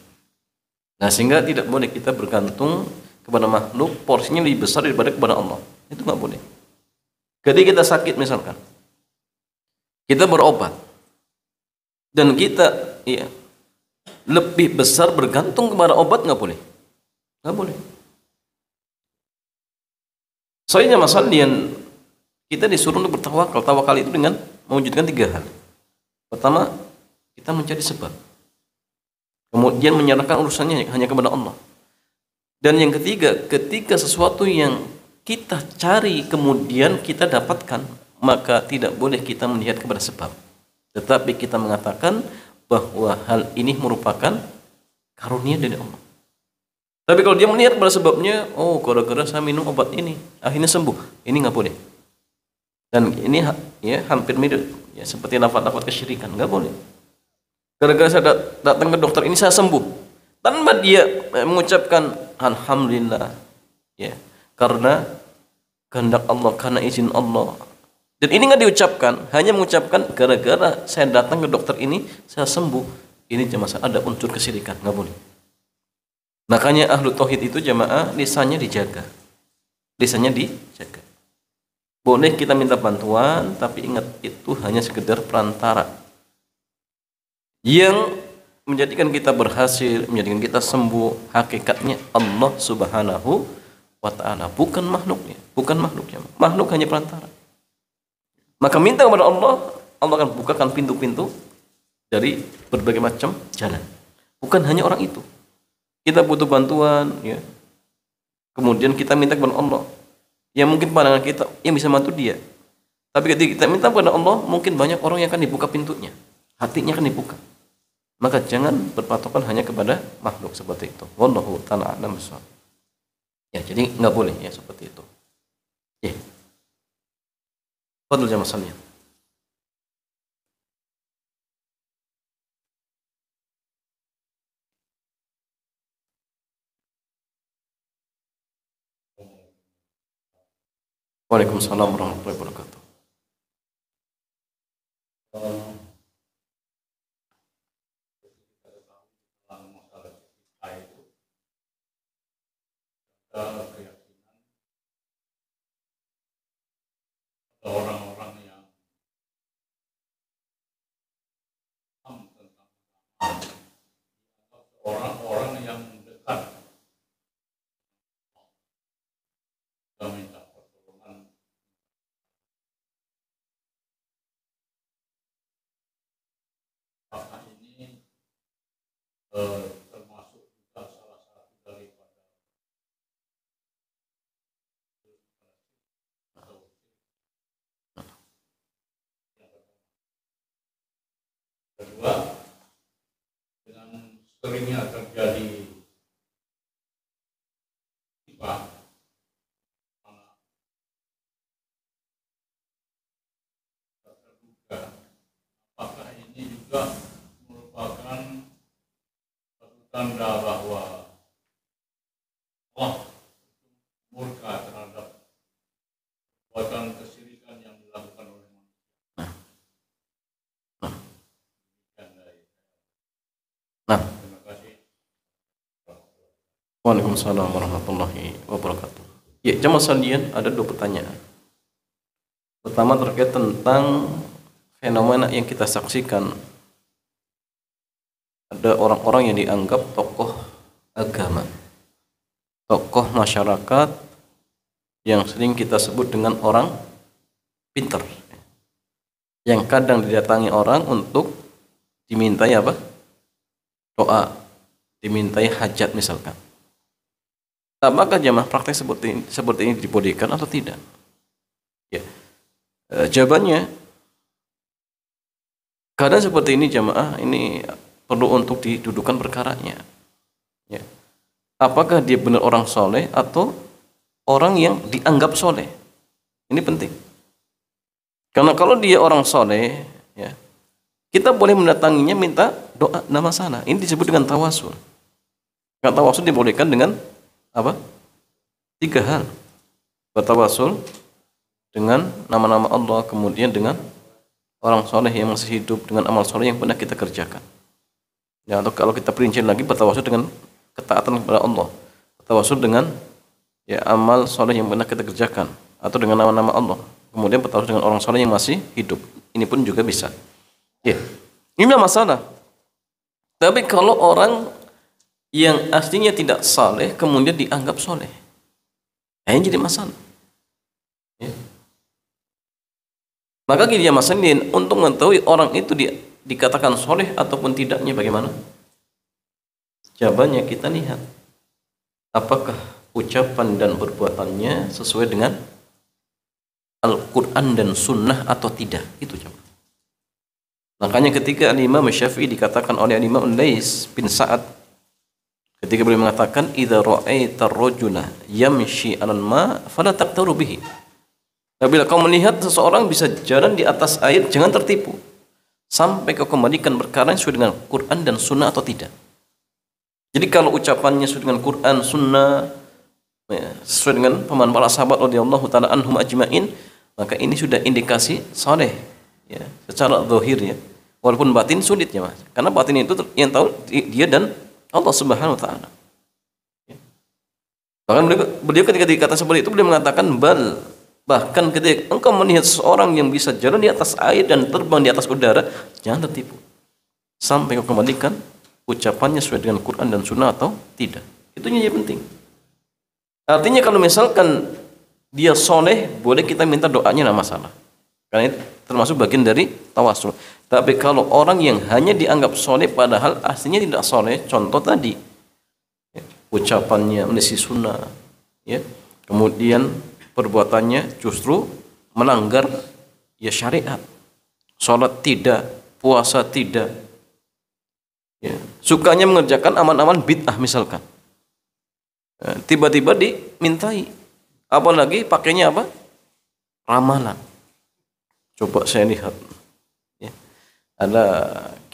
Nah, sehingga tidak boleh kita bergantung kepada makhluk, porsinya lebih besar daripada kepada Allah. Itu nggak boleh. Ketika kita sakit misalkan, kita berobat, dan kita lebih besar bergantung kepada obat, nggak boleh. Nggak boleh. Soalnya masalah yang kita disuruh untuk bertawakal. Tawakal itu dengan mewujudkan 3 hal. Pertama, kita mencari sebab. Kemudian menyerahkan urusannya hanya kepada Allah. Dan yang ketiga, ketika sesuatu yang kita cari kemudian kita dapatkan, maka tidak boleh kita melihat kepada sebab. Tetapi kita mengatakan bahwa hal ini merupakan karunia dari Allah. Tapi kalau dia melihat pada sebabnya, oh gara-gara saya minum obat ini, akhirnya sembuh. Ini nggak boleh. Dan ini ya hampir mirip ya seperti lafaz-lafaz kesyirikan, nggak boleh. Gara-gara saya datang ke dokter ini saya sembuh, tanpa dia mengucapkan alhamdulillah, ya karena kehendak Allah, karena izin Allah. Dan ini nggak diucapkan, hanya mengucapkan gara-gara saya datang ke dokter ini saya sembuh. Ini jemaah ada unsur kesyirikan, nggak boleh. Makanya ahlu tauhid itu jemaah lisannya dijaga. Lisannya dijaga. Boleh kita minta bantuan, tapi ingat itu hanya sekedar perantara. Yang menjadikan kita berhasil, menjadikan kita sembuh, hakikatnya Allah Subhanahu wa ta'ala, bukan makhluknya, bukan makhluknya. Makhluk hanya perantara. Maka minta kepada Allah, Allah akan bukakan pintu-pintu dari berbagai macam jalan. Bukan hanya orang itu. Kita butuh bantuan, ya. Kemudian kita minta kepada Allah. Yang mungkin pandangan kita yang bisa bantu dia. Tapi ketika kita minta kepada Allah, mungkin banyak orang yang akan dibuka pintunya. Hatinya akan dibuka. Maka jangan berpatokan hanya kepada makhluk seperti itu. Wallahu ta'ala a'lam bishawab. Ya, jadi nggak boleh ya seperti itu. Ya. Fadl jamaah sekalian. Waalaikumsalam warahmatullahi wabarakatuh. Keyakinan orang-orang yang paham tentang orang-orang yang dekat kita minta pertolongan, apakah ini termasuk juga salah satu daripada kedua, dengan seringnya terjadi musibah, terduga, apakah ini juga merupakan satu tanda bahwa Allah murka terhadap perbuatan kesyirikan yang dilakukan oleh manusia? Nah, Terima kasih. Waalaikumsalam warahmatullahi wabarakatuh. Ya, jamaah sekalian, ada dua pertanyaan. Pertama terkait tentang fenomena yang kita saksikan. Ada orang-orang yang dianggap tokoh agama, tokoh masyarakat yang sering kita sebut dengan orang pinter, yang kadang didatangi orang untuk dimintai apa? Doa, dimintai hajat misalkan. Apakah jamaah praktek seperti ini dibolehkan atau tidak? Ya. Jawabannya, keadaan seperti ini jamaah ini perlu untuk didudukan perkaranya. Ya. Apakah dia benar orang soleh atau orang yang dianggap soleh? Ini penting. Karena kalau dia orang soleh, ya, kita boleh mendatanginya minta doa, nama sana. Ini disebut dengan tawasul. Karena tawasul dibolehkan dengan apa? 3 hal. Bertawasul dengan nama-nama Allah, kemudian dengan orang soleh yang masih hidup, dengan amal soleh yang pernah kita kerjakan. Ya, atau kalau kita perinci lagi, bertawasul dengan ketaatan kepada Allah, bertawasul dengan ya amal soleh yang pernah kita kerjakan, atau dengan nama-nama Allah, kemudian bertawasul dengan orang soleh yang masih hidup. Ini pun juga bisa. Ya, ini tidak masalah. Tapi kalau orang yang aslinya tidak saleh kemudian dianggap soleh, ini jadi masalah. Ya. Maka gini ya Mas Andin, untuk mengetahui orang itu dikatakan soleh ataupun tidaknya bagaimana? Jawabannya kita lihat apakah ucapan dan perbuatannya sesuai dengan Al-Quran dan Sunnah atau tidak. Itu coba. Makanya ketika Imam Syafi'i dikatakan oleh Imam Lais bin Sa'ad, ketika beliau mengatakan idza ra'aita ar-rajula yamshi 'alal ma' fala taqtaru bihi. Apabila kau melihat seseorang bisa jalan di atas air, jangan tertipu sampai kau kembalikan perkara sesuai dengan Quran dan Sunnah atau tidak. Jadi kalau ucapannya sesuai dengan Quran, Sunnah, ya, sesuai dengan pemahaman para sahabat radhiyallahu taala anhum ajmain, maka ini sudah indikasi saleh, ya, secara zahir ya. Walaupun batin sulit ya Mas. Karena batin itu yang tahu dia dan Allah Subhanahu wa taala. Ya. Bahkan beliau ketika dikata seperti itu beliau mengatakan bahkan ketika engkau melihat seseorang yang bisa jalan di atas air dan terbang di atas udara, jangan tertipu sampai kau kembalikan ucapannya sesuai dengan Quran dan Sunnah atau tidak. Itu yang penting. Artinya kalau misalkan dia soleh, boleh kita minta doanya, tidak masalah. Karena itu termasuk bagian dari tawasul. Tapi kalau orang yang hanya dianggap soleh padahal aslinya tidak soleh, contoh tadi, ya, ucapannya menisi sunnah, ya, kemudian perbuatannya justru melanggar ya syariat, sholat tidak, puasa tidak, ya, sukanya mengerjakan amal-amal bid'ah misalkan, ya, tiba-tiba dimintai, apalagi pakainya apa? Ramalan. Coba saya lihat, ya, ada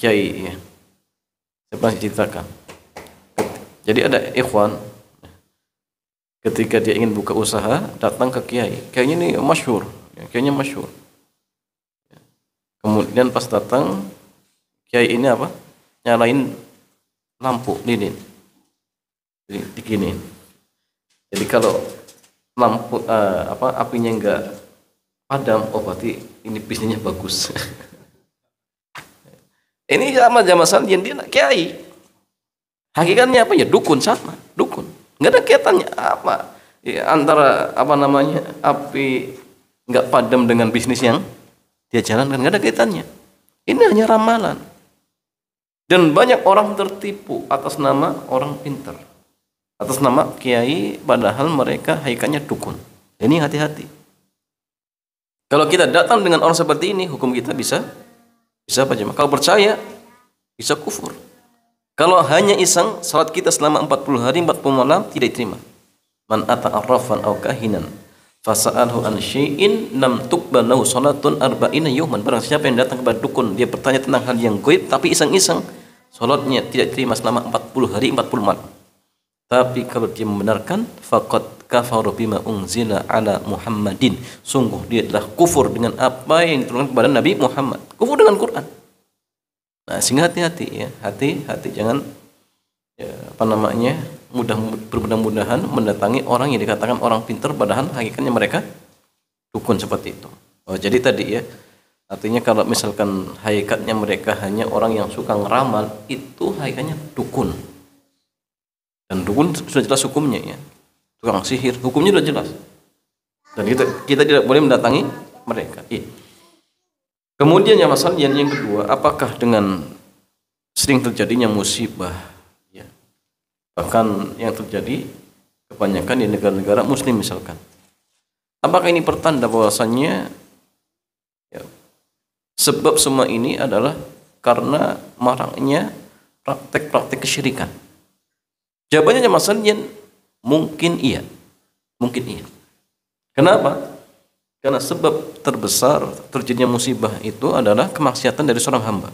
kiai, ya, saya pernah ceritakan. Jadi ada ikhwan, ketika dia ingin buka usaha, datang ke kiai. Kiainya ini masyhur, ya, kiainya masyhur. Kemudian pas datang, kiai ini apa? Nyalain lampu lilin, jadi diginiin. Jadi kalau lampu apinya enggak padam, oh berarti ini bisnisnya bagus. Ini sama jamaah yang dia kiai. Hakikatnya apa ya? Dukun, sama dukun. Nggak ada kaitannya apa ya, antara apa namanya api nggak padam dengan bisnis yang dia jalankan, nggak ada kaitannya. Ini hanya ramalan. Dan banyak orang tertipu atas nama orang pintar, atas nama kiai, padahal mereka hakikatnya dukun. Ini hati-hati. Kalau kita datang dengan orang seperti ini, hukum kita bisa apa jemaah? Kalau percaya, bisa kufur. Kalau hanya iseng, salat kita selama 40 hari 40 malam tidak diterima. Man ata'arrafan aw kahinan fasa'alhu an syai'in lam tuqbal lahu salatun arba'ina yawman. Barang siapa yang datang kepada dukun, dia bertanya tentang hal yang gaib tapi iseng-iseng, salatnya tidak diterima selama 40 hari 40 malam. Tapi kalau dia membenarkan, faqad kafara bima unzila ala Muhammadin. Sungguh dia telah kufur dengan apa yang diturunkan kepada Nabi Muhammad. Kufur dengan Quran. Nah, sehingga hati-hati ya, hati-hati jangan ya, mudah-mudahan mendatangi orang yang dikatakan orang pintar padahal hakikatnya mereka dukun seperti itu. Oh, jadi tadi ya, artinya kalau misalkan hakikatnya mereka hanya orang yang suka ngeramal, itu hakikatnya dukun. Dan dukun sudah jelas hukumnya ya. Tukang sihir, hukumnya sudah jelas. Dan kita tidak boleh mendatangi mereka. Iya. Kemudian yang masalah yang kedua, apakah dengan sering terjadinya musibah, ya, bahkan yang terjadi kebanyakan di negara-negara Muslim misalkan, apakah ini pertanda bahwasannya ya, sebab semua ini adalah karena maraknya praktek-praktek kesyirikan? Jawabannya masalahnya mungkin iya. Kenapa? Karena sebab terbesar terjadinya musibah itu adalah kemaksiatan dari seorang hamba.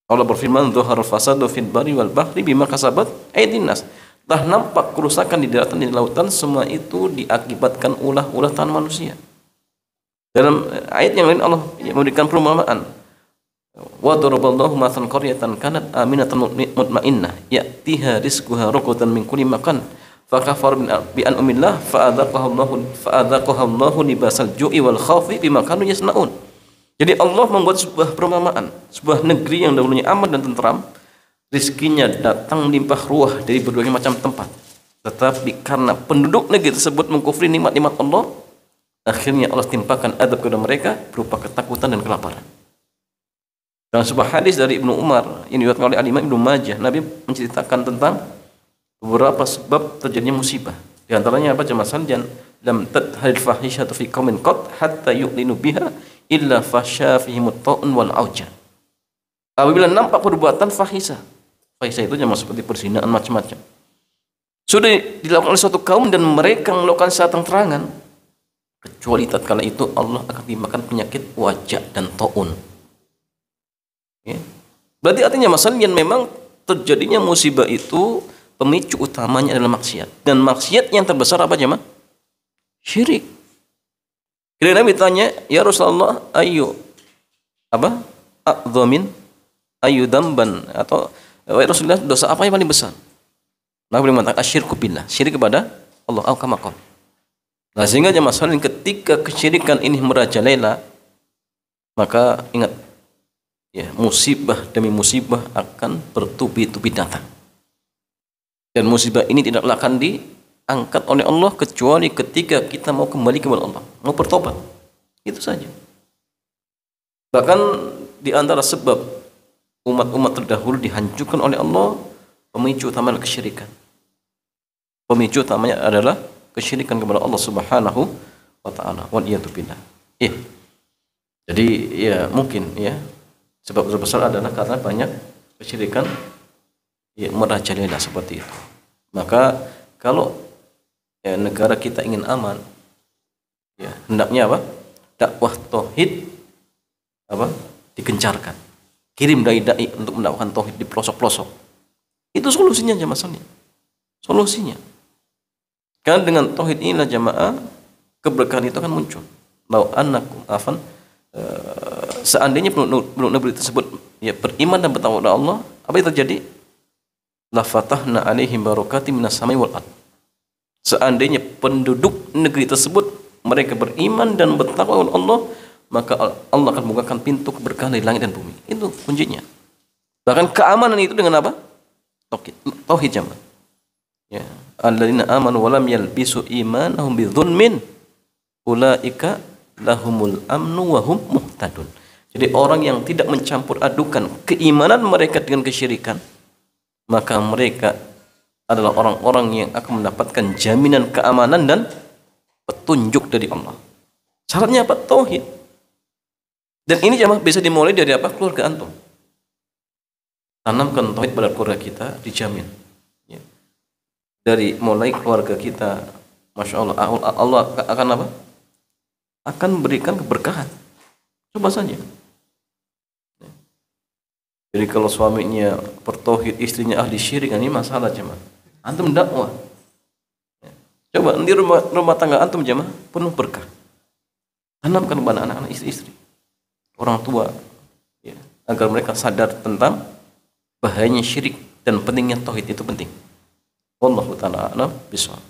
Allah berfirman, "Dzahara fasadu fil barri wal bahri bima kasabat aydin nas." Telah nampak kerusakan di daratan dan di lautan, semua itu diakibatkan ulah-ulah tangan manusia. Dalam ayat yang lain Allah memberikan perumpamaan. Wa daraballahu mathalan qaryatan kanat aminatan mutmainnah ya'tiha rizquha raqatan min kulli makan fakafar bi an'amillah fa'adzaqaha Allahu libasal ju'i wal khaufi bima kanu yasnaun. Jadi Allah membuat sebuah perumpamaan, sebuah negeri yang dahulunya aman dan tentram, rizkinya datang limpah ruah dari berbagai macam tempat. Tetapi karena penduduk negeri tersebut mengkufri nikmat-nikmat Allah, akhirnya Allah timpakan adab kepada mereka berupa ketakutan dan kelaparan. Dalam sebuah hadis dari Ibnu Umar yang diriwayatkan oleh Imam Ibnu Majah, Nabi menceritakan tentang beberapa sebab terjadinya musibah. Di antaranya apa? Jamaah sanjan, lam tadhal fahishatu fi qaumin qad hatta yu'linu biha illa fasha fihim at-ta'un wal auja. Apabila nampak perbuatan fahisah itu jamaah seperti perzinahan macam-macam, sudah dilakukan oleh suatu kaum dan mereka melakukan secara terang-terangan, kecuali tatkala itu Allah akan timpakan penyakit wajah dan ta'un. Ya. Berarti artinya masalah yang memang terjadinya musibah itu pemicu utamanya adalah maksiat. Dan maksiat yang terbesar apa jemaah? Syirik. Kemudian Nabi tanya, ya Rasulullah, ayu apa? A'dhamin ayu damban, atau ya Rasulullah, dosa apa yang paling besar? Nabi mengatakan asyirku billah, syirik kepada Allah, au kama qala. Nah, sehingga jemaah sekalian ketika kesyirikan ini merajalela, maka ingat ya, musibah demi musibah akan bertubi-tubi datang. Dan musibah ini tidaklah akan diangkat oleh Allah kecuali ketika kita mau kembali kepada Allah, mau bertobat. Itu saja. Bahkan di antara sebab umat-umat terdahulu dihancurkan oleh Allah, pemicu utamanya kesyirikan. Pemicu utamanya adalah kesyirikan kepada Allah Subhanahu wa taala. Waliyadu billah. Ya. Jadi ya mungkin ya sebab terbesar adalah karena banyak kesyirikan ya, merajalela seperti itu. Maka kalau ya, negara kita ingin aman, ya hendaknya apa? Dakwah tauhid apa? Digencarkan. Kirim dai-dai untuk mendakwakan tauhid di pelosok-pelosok. Itu solusinya jamaah sekalian. Solusinya. Karena dengan tauhid inilah jamaah keberkahan itu akan muncul. Lau annakum afan seandainya penduduk negeri tersebut ya beriman dan bertakwa kepada Allah, apa yang terjadi? La fatahna alaihim barakatim minas samai wal ard. Seandainya penduduk negeri tersebut mereka beriman dan bertakwa kepada Allah, maka Allah akan membukakan pintu keberkahan dari langit dan bumi. Itu kuncinya. Bahkan keamanan itu dengan apa? Tauhid jamaah. Ya, alladzina amanu wa lam yalbisu imanahum bidzulmin ulaika lahumul amnu wa hum muhtadun. Jadi orang yang tidak mencampur adukan keimanan mereka dengan kesyirikan, maka mereka adalah orang-orang yang akan mendapatkan jaminan keamanan dan petunjuk dari Allah. Syaratnya apa? Tauhid. Dan ini jamaah bisa dimulai dari apa? Keluarga antum. Tanamkan tauhid pada keluarga kita, dijamin. Ya. Dari mulai keluarga kita, masya Allah, Allah akan apa? Akan berikan keberkahan. Coba saja. Jadi kalau suaminya bertauhid, istrinya ahli syirik, ini masalah jemaah. Antum dakwah. Coba di rumah tangga antum jemaah penuh berkah. Tanamkan kepada anak-anak, istri-istri, orang tua, ya, agar mereka sadar tentang bahayanya syirik dan pentingnya tauhid itu penting. Wallahu ta'ala a'lam bishawab.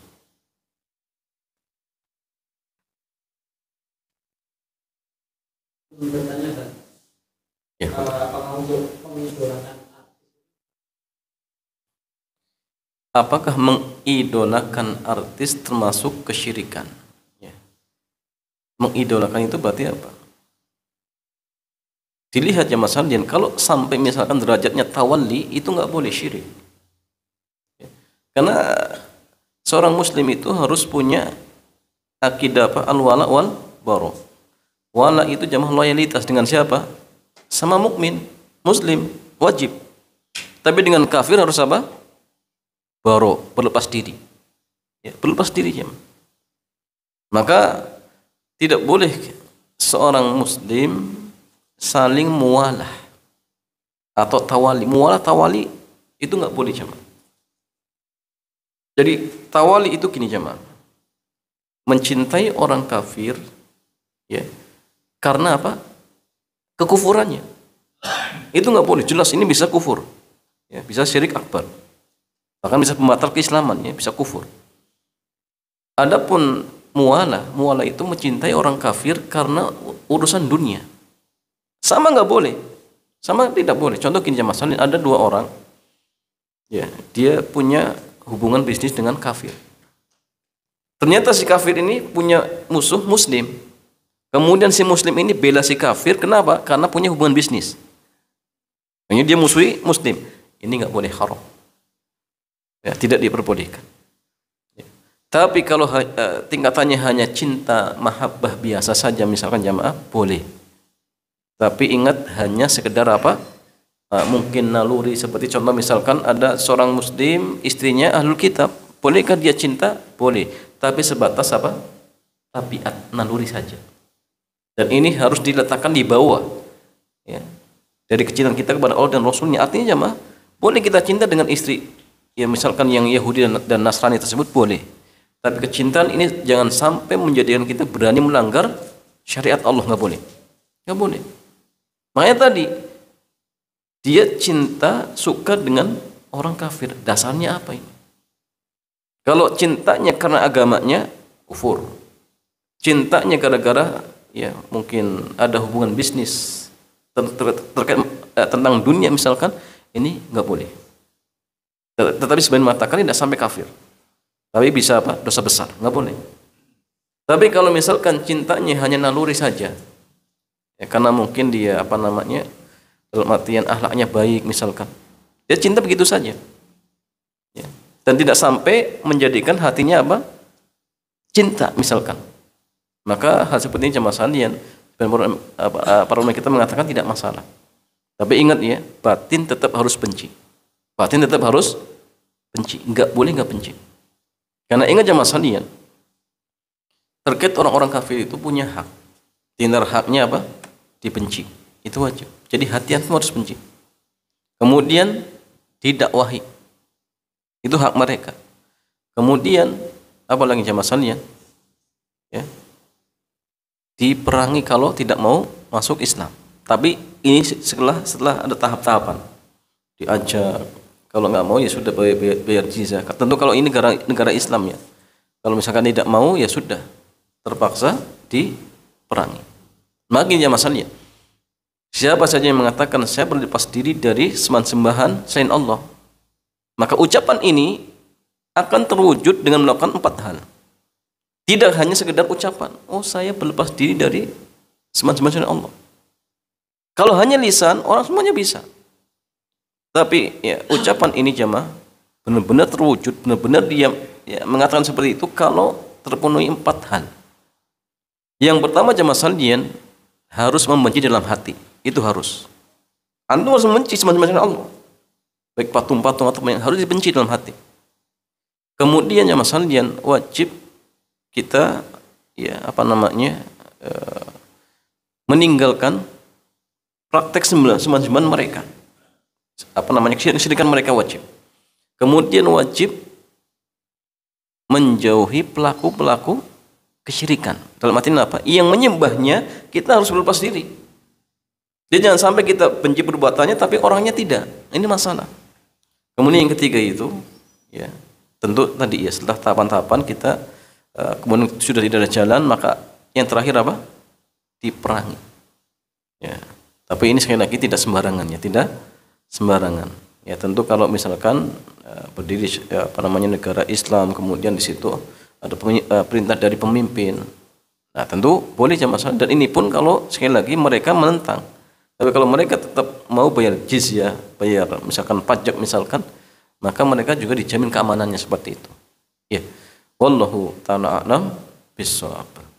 Bertanyakan Ya. apakah untuk mengidolakan Apakah mengidolakan artis termasuk kesyirikan? Ya. Mengidolakan itu berarti apa? Dilihat ya Mas Haldian, kalau sampai misalkan derajatnya tawalli, itu nggak boleh syirik. Ya. Karena seorang muslim itu harus punya akidah apa? Al-wala wal bara. Wala itu jamaah loyalitas dengan siapa? Sama mukmin, muslim, wajib. Tapi dengan kafir harus apa? Baro, berlepas diri. Ya, berlepas diri ya. Maka tidak boleh seorang muslim saling mualah atau tawali. Mualah tawali itu nggak boleh jamaah. Jadi tawali itu gini jamaah. Mencintai orang kafir ya. Karena apa? Kekufurannya. Itu nggak boleh. Jelas ini bisa kufur. Ya, bisa syirik akbar. Bahkan bisa pembatal keislaman, ya, bisa kufur. Adapun mualah itu mencintai orang kafir karena urusan dunia. Sama nggak boleh. Sama tidak boleh. Contoh gini jamaah, ada dua orang. Ya, dia punya hubungan bisnis dengan kafir. Ternyata si kafir ini punya musuh muslim. Kemudian si muslim ini bela si kafir, kenapa? Karena punya hubungan bisnis. Makanya dia musuhi muslim. Ini nggak boleh, haram. Ya, tidak diperbolehkan. Ya. Tapi kalau tingkatannya hanya cinta, mahabbah biasa saja, misalkan jamaah, boleh. Tapi ingat hanya sekedar apa? Mungkin naluri, seperti contoh misalkan ada seorang muslim, istrinya ahlul kitab. Bolehkah dia cinta? Boleh. Tapi sebatas apa? Tabiat, naluri saja. Dan ini harus diletakkan di bawah, ya, dari kecintaan kita kepada Allah dan Rasulnya. Artinya jamaah, boleh kita cinta dengan istri, ya misalkan yang Yahudi dan Nasrani tersebut boleh. Tapi kecintaan ini jangan sampai menjadikan kita berani melanggar syariat Allah, nggak boleh, nggak boleh. Makanya tadi dia cinta suka dengan orang kafir, dasarnya apa ini? Kalau cintanya karena agamanya, kufur. Cintanya gara-gara ya mungkin ada hubungan bisnis terkait tentang dunia misalkan, ini nggak boleh. Tetapi sebagian mengatakan tidak sampai kafir. Tapi bisa apa? Dosa besar, nggak boleh. Tapi kalau misalkan cintanya hanya naluri saja, ya, karena mungkin dia apa namanya, dalam artian akhlaknya baik misalkan, dia cinta begitu saja, ya. Dan tidak sampai menjadikan hatinya apa? Cinta misalkan. Maka hal seperti ini jamaah sekalian, para ulama kita mengatakan tidak masalah. Tapi ingat ya, batin tetap harus benci. Batin tetap harus benci, nggak boleh nggak benci. Karena ingat jamaah sekalian, terkait orang-orang kafir itu punya hak. Di antara haknya apa? Dibenci. Itu wajib. Jadi hati antum harus benci. Kemudian didakwahi. Itu hak mereka. Kemudian apa lagi jamaah sekalian? Ya. Diperangi kalau tidak mau masuk Islam. Tapi ini setelah ada tahap-tahapan. Diajak, kalau nggak mau ya sudah bayar jizyah. Tentu kalau ini negara Islam ya. Kalau misalkan tidak mau ya sudah terpaksa diperangi. Makin jamaah sekalian, siapa saja yang mengatakan saya berlepas diri dari sembahan selain Allah, maka ucapan ini akan terwujud dengan melakukan 4 hal. Tidak hanya sekedar ucapan, oh saya berlepas diri dari sembahan selain Allah. Kalau hanya lisan, orang semuanya bisa. Tapi ya, ucapan ini jamaah benar-benar terwujud, benar-benar dia ya, mengatakan seperti itu kalau terpenuhi 4 hal. Yang pertama jamaah sekalian, harus membenci dalam hati. Itu harus. Antum harus membenci sembahan Allah. Baik patung-patung atau yang harus dibenci dalam hati. Kemudian jamaah sekalian, wajib kita ya apa namanya meninggalkan praktek sembahan mereka. Apa namanya, kesyirikan mereka wajib. Kemudian wajib menjauhi pelaku-pelaku kesyirikan. Dalam artinya apa? Yang menyembahnya kita harus berlepas diri. Jadi jangan sampai kita benci perbuatannya tapi orangnya tidak. Ini masalah. Kemudian yang ketiga itu ya, tentu tadi ya setelah tahapan-tahapan kita kemudian sudah tidak ada jalan, maka yang terakhir apa? Diperangi. Ya. Tapi ini sekali lagi tidak sembarangan ya, tidak sembarangan. Ya tentu kalau misalkan berdiri apa namanya negara Islam, kemudian di situ ada perintah dari pemimpin. Nah, tentu boleh jamaah, dan ini pun kalau sekali lagi mereka menentang. Tapi kalau mereka tetap mau bayar jizyah, bayar misalkan pajak misalkan, maka mereka juga dijamin keamanannya seperti itu. Ya. Wallahu ta'ala a'lam bissawab.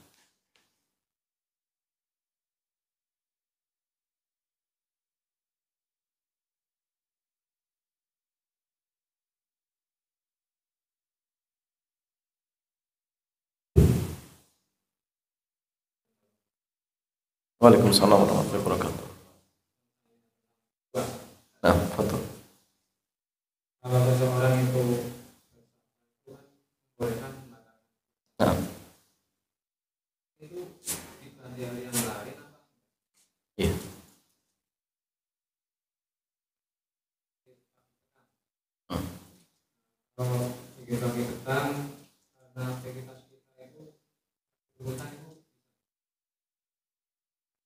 Waalaikumsalam warahmatullahi wabarakatuh. Nah, foto. Kalau seseorang itu bolehkan Nah, itu di hari yang lain apa? iya. Kalau bagi petang karena aktivitas kita itu kebutuhan itu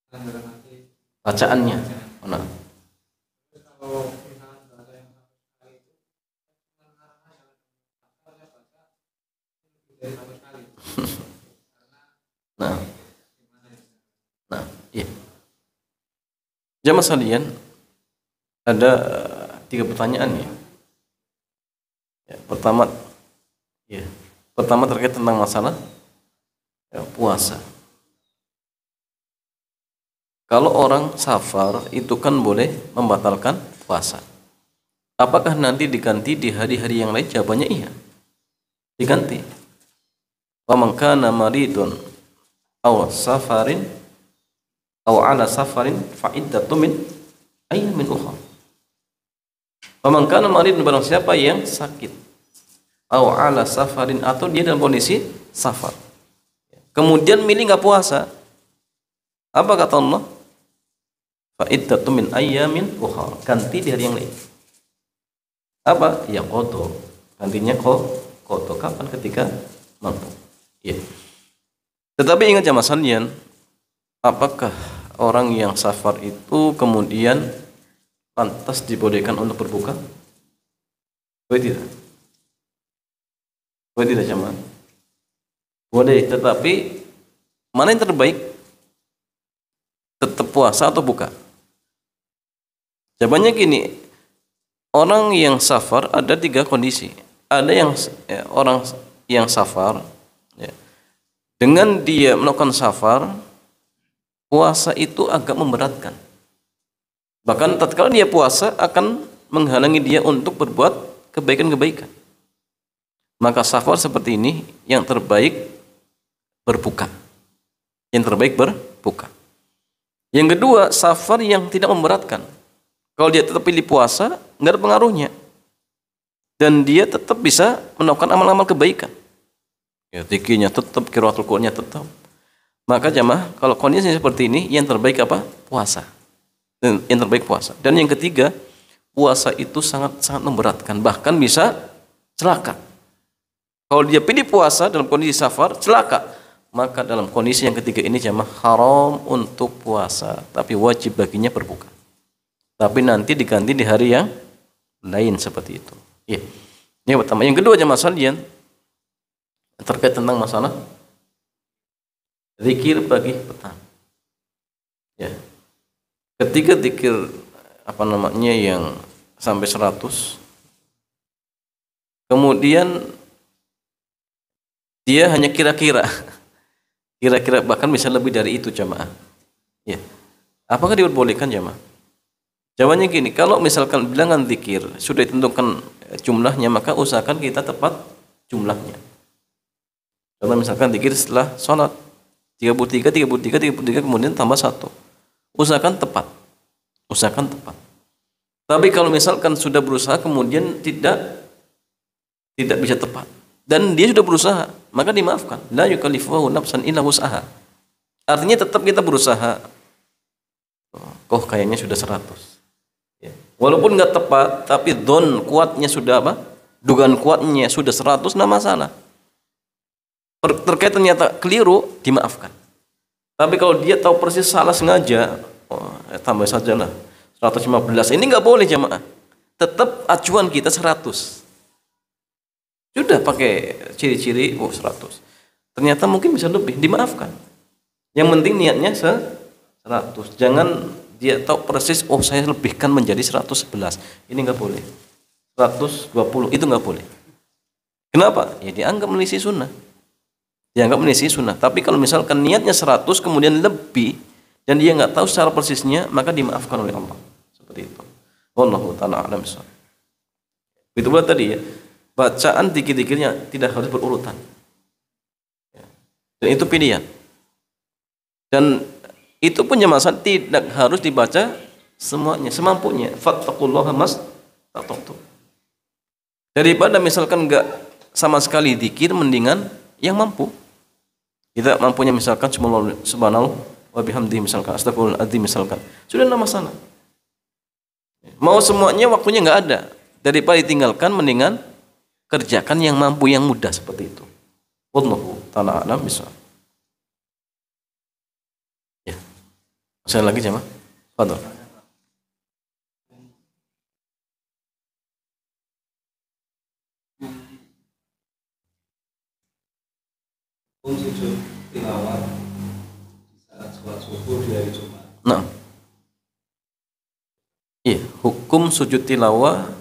dalam arti Bacaannya. Nah, terus kalau misalkan bahasa yang satu sekali itu karena saya baca lebih dari satu kali karena nah, gimana ya? nah, iya. Jamaah sekalian, ada 3 pertanyaan ya. Ya, pertama terkait tentang masalah ya, puasa. Kalau orang safar itu kan boleh membatalkan puasa. Apakah nanti diganti di hari-hari yang lain? Jawabannya iya. Diganti. Wa man kana maridun aw safarin aw ala safarin fa iddatun min ayyamin ukhra. Wa man kana maridun, barang siapa yang sakit, aw ala safarin, atau dia dalam kondisi safar, kemudian milih enggak puasa, apa kata Allah? Fa iddatun min ayyamin ukhra, ganti di hari yang lain. Apa? Ya qada. Gantinya qada kapan? Ketika mampu. Ya. Tetapi ingat jamaah sekalian, apakah orang yang safar itu kemudian lantas dibolehkan untuk berbuka? Boleh tidak? Boleh tidak jemaah? Boleh, tetapi mana yang terbaik? Tetap puasa atau buka? Jawabannya gini, orang yang safar ada 3 kondisi. Ada yang orang yang safar, ya, dengan dia melakukan safar, puasa itu agak memberatkan. Bahkan tatkala dia puasa akan menghalangi dia untuk berbuat kebaikan-kebaikan. Maka safar seperti ini yang terbaik berbuka. Yang terbaik berbuka. Yang kedua, safar yang tidak memberatkan. Kalau dia tetap pilih puasa, nggak ada pengaruhnya. Dan dia tetap bisa melakukan amal-amal kebaikan. Ya, zikirnya tetap, qiraatul Qur'annya tetap. Maka jamaah, kalau kondisinya seperti ini, yang terbaik apa? Puasa. Dan yang terbaik puasa. Dan yang ketiga, puasa itu sangat-sangat memberatkan, bahkan bisa celaka. Kalau dia pilih puasa dalam kondisi safar, celaka. Maka dalam kondisi yang ketiga ini jamaah, haram untuk puasa, tapi wajib baginya berbuka. Tapi nanti diganti di hari yang lain seperti itu. Ya. Yang pertama. Yang kedua jamaah sekalian, terkait tentang masalah zikir pagi petang. Ya. Ketika zikir yang sampai 100, kemudian dia hanya kira-kira bahkan bisa lebih dari itu jamaah. Ya. Apakah diperbolehkan jamaah? Jawabannya gini, kalau misalkan bilangan zikir sudah ditentukan jumlahnya, maka usahakan kita tepat jumlahnya. Kalau misalkan zikir setelah sholat 33 kemudian tambah 1, usahakan tepat. Tapi kalau misalkan sudah berusaha kemudian tidak bisa tepat dan dia sudah berusaha, maka dimaafkan. La yukallifu nafsan illa wus'aha. Artinya tetap kita berusaha. Kok kayaknya sudah 100. Ya. Walaupun nggak tepat, tapi don kuatnya sudah dugaan kuatnya sudah 100, nggak masalah. Terkait ternyata keliru, dimaafkan. Tapi kalau dia tahu persis salah sengaja, tambah saja lah 115. Ini nggak boleh jamaah. Tetap acuan kita 100. Sudah pakai ciri-ciri 100. Ternyata mungkin bisa lebih, dimaafkan. Yang penting niatnya 100. Jangan dia tahu persis, saya lebihkan menjadi 111. Ini nggak boleh. 120 itu nggak boleh. Kenapa? Ya dianggap menyelisihi sunnah. Tapi kalau misalkan niatnya 100 kemudian lebih dan dia nggak tahu secara persisnya, maka dimaafkan oleh Allah. Seperti itu. Wallahu ta'ala a'lam bishawab. Itu buat tadi ya. Bacaan dikit-dikitnya tidak harus berurutan. Dan itu pilihan. Dan itu pun jamaah tidak harus dibaca semuanya, semampunya. Fattaqullaha mastata'tum. Daripada misalkan enggak sama sekali zikir, mendingan yang mampu. Kita mampunya misalkan cuma subhanallah wa bihamdihi misalkan, astagfirullahaladzim misalkan. Sudah enggak masalah. Mau semuanya waktunya enggak ada. Daripada ditinggalkan, mendingan kerjakan yang mampu, yang mudah seperti itu. Wallahu ta'ala a'lam bishawab. Ya. Saya lagi jemaah. Fadhol. Sujud tilawah di saat sholat subuh di hari Jumat. Nah. Iya, hukum sujud tilawah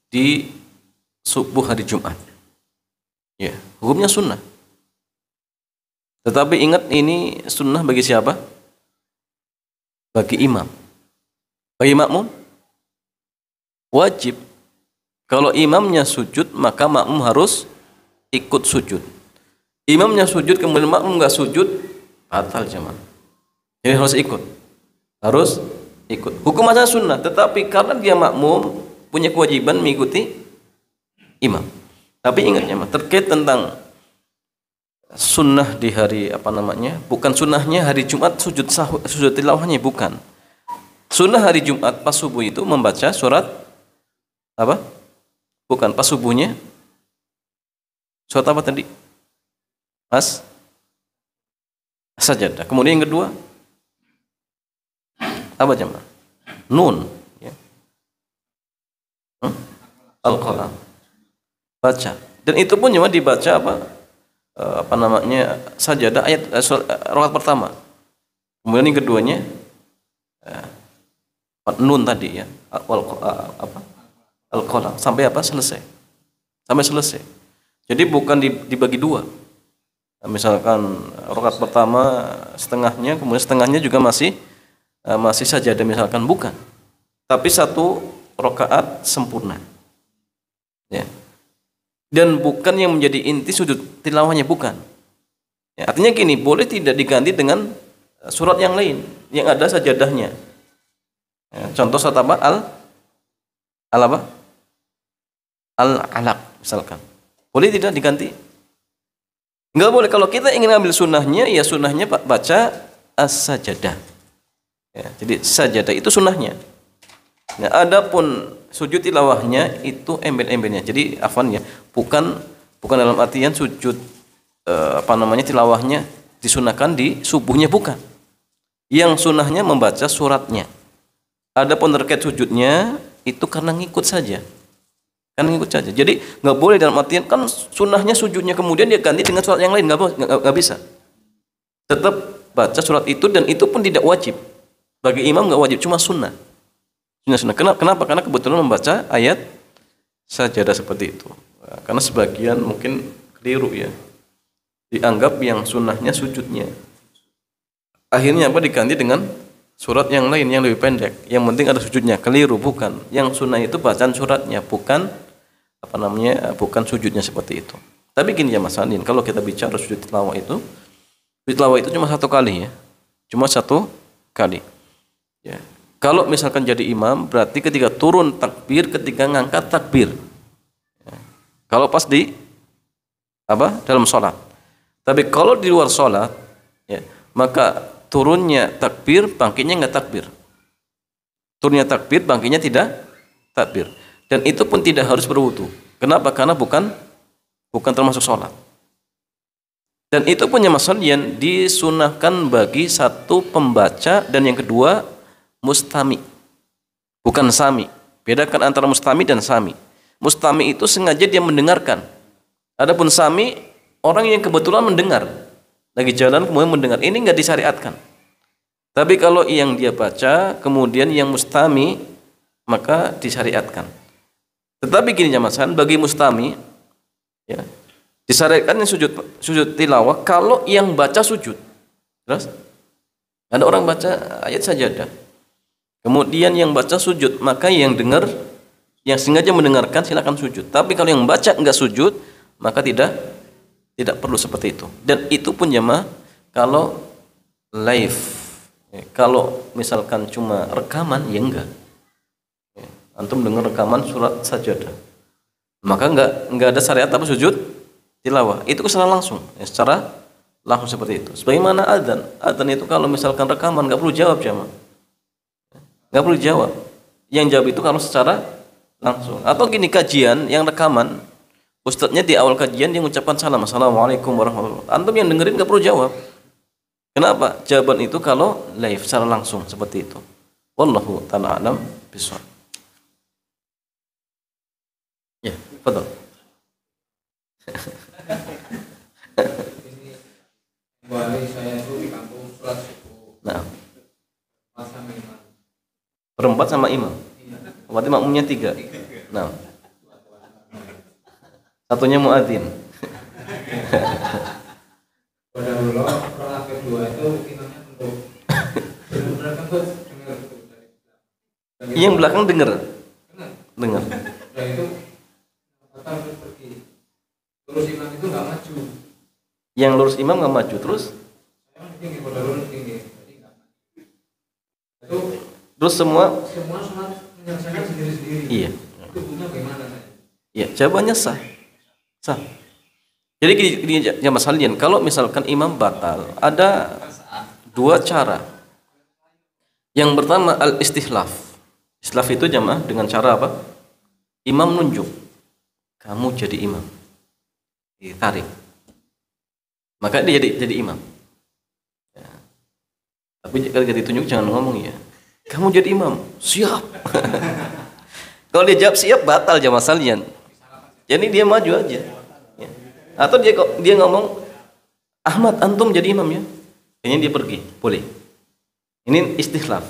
di subuh hari Jumat. Ya, hukumnya sunnah. Tetapi ingat, ini sunnah bagi siapa? Bagi imam. Bagi makmum wajib. Kalau imamnya sujud, maka makmum harus ikut sujud. Imamnya sujud kemudian makmum nggak sujud, batal jemaah. Jadi harus ikut. Hukum asal sunnah, tetapi karena dia makmum punya kewajiban mengikuti imam. Tapi ingat jemaah, terkait tentang sunnah di hari bukan sunnahnya hari Jumat sujud tilawahnya, bukan. Sunnah hari Jumat pas subuh itu membaca surat apa? Bukan pas subuhnya. Surat apa tadi? Mas sajadah. Kemudian yang kedua apa jemaah? Nun. Ya. Hmm? Al-Qalam. Baca. Dan itu pun cuma dibaca apa namanya sajadah ayat rakaat pertama. Kemudian yang keduanya nun tadi ya. Al-Qalam sampai apa? Selesai. Sampai selesai. Jadi bukan dibagi dua. Misalkan rakaat pertama setengahnya, kemudian setengahnya juga masih sajadah misalkan, bukan. Tapi satu rakaat sempurna. Ya. Dan bukan yang menjadi inti sujud tilawahnya, bukan. Ya, artinya gini, boleh tidak diganti dengan surat yang lain yang ada sajadahnya. Ya, contoh surat apa? Al-Alaq misalkan. Boleh tidak diganti? Enggak boleh. Kalau kita ingin ambil sunnahnya, ya sunnahnya baca as-sajadah. Ya, jadi sajadah itu sunnahnya. Nah, adapun sujud tilawahnya itu embel-embelnya. Jadi afwan ya, bukan dalam artian sujud tilawahnya disunahkan di subuhnya, bukan. Yang sunnahnya membaca suratnya. Adapun terkait sujudnya itu karena ngikut saja. Kan ngikut saja. Jadi nggak boleh dalam artian kan sunnahnya sujudnya kemudian dia ganti dengan surat yang lain, nggak bisa. Tetap baca surat itu, dan itu pun tidak wajib. Bagi imam nggak wajib, cuma sunnah. Sunnah. Kenapa? Karena kebetulan membaca ayat sajadah seperti itu. Karena sebagian mungkin keliru ya. Dianggap yang sunnahnya sujudnya. Akhirnya apa? Diganti dengan surat yang lain yang lebih pendek. Yang penting ada sujudnya. Keliru, bukan. Yang sunnah itu bacaan suratnya, bukan bukan sujudnya seperti itu. Tapi gini ya Mas Andin, kalau kita bicara sujud tilawah itu cuma satu kali ya. Cuma satu kali. Ya. Kalau misalkan jadi imam, berarti ketika turun takbir, ketika ngangkat takbir. Ya. Kalau pas dalam sholat. Tapi kalau di luar sholat, ya, maka turunnya takbir, bangkitnya nggak takbir. Turunnya takbir, bangkitnya tidak takbir. Dan itu pun tidak harus berwudu. Kenapa? Karena bukan termasuk sholat. Dan itu punya masalah yang disunahkan bagi satu pembaca dan yang kedua mustami, bukan sami. Bedakan antara mustami dan sami. Mustami itu sengaja dia mendengarkan. Adapun sami, orang yang kebetulan mendengar, lagi jalan kemudian mendengar. Ini nggak disyariatkan. Tapi kalau yang dia baca kemudian yang mustami, maka disyariatkan. Tetapi gini jamaah, bagi mustami, ya, disyariatkan yang sujud tilawah kalau yang baca sujud. Terus ada orang baca ayat sajadah. Kemudian yang baca sujud, maka yang dengar, yang sengaja mendengarkan silakan sujud. Tapi kalau yang baca enggak sujud, maka tidak perlu seperti itu. Dan itu pun jemaah kalau live. Kalau misalkan cuma rekaman, ya enggak. Antum dengar rekaman surat sajadah, maka enggak ada syariat apa sujud tilawah. Itu secara langsung, secara langsung seperti itu. Sebagaimana adzan. Adzan itu kalau misalkan rekaman enggak perlu jawab jemaah. Nggak perlu jawab. Yang jawab itu kalau secara langsung. Atau gini, kajian yang rekaman, ustadznya di awal kajian dia mengucapkan salam, assalamualaikum warahmatullahi wabarakatuh. Antum yang dengerin nggak perlu jawab. Kenapa? Jawaban itu kalau live secara langsung seperti itu. Wallahu ta'ala a'lam bishawab. Ya, betul. Kembali saya itu di kampung sholat subuh. Nah, Masa imam. berempat sama imam. Berarti makmumnya 3. Nah, satunya muadzin. Pada dulu rakaat kedua itu imamnya untuk benar-benar kan tuh dengar itu dari Yang belakang dengar. Dengar. dan itu kata harus pergi. Terus imam itu nggak maju. Yang lurus imam nggak maju terus. Saya kan tinggi, pada dulu tinggi, jadi nggak maju. Itu Terus semua sholat menyelesaikan sendiri-sendiri. iya. Itu punya bagaimana saya? Ya, jawabannya sah. Sah. Jadi gini jamaah sekalian, kalau misalkan imam batal, ada 2 cara. Yang pertama al-istihlaf. Istihlaf itu jamaah dengan cara apa? Imam nunjuk. Kamu jadi imam. Ditarik. Maka dia jadi imam. Ya. Tapi kalau ditunjuk jangan ngomong ya. Kamu jadi imam. Siap. Kalau dia jawab siap, batal jamaah sekalian. Jadi dia maju aja. Ya. Atau dia ngomong, Ahmad, antum jadi imam ya. Kayaknya dia pergi, boleh. Ini istikhlaf.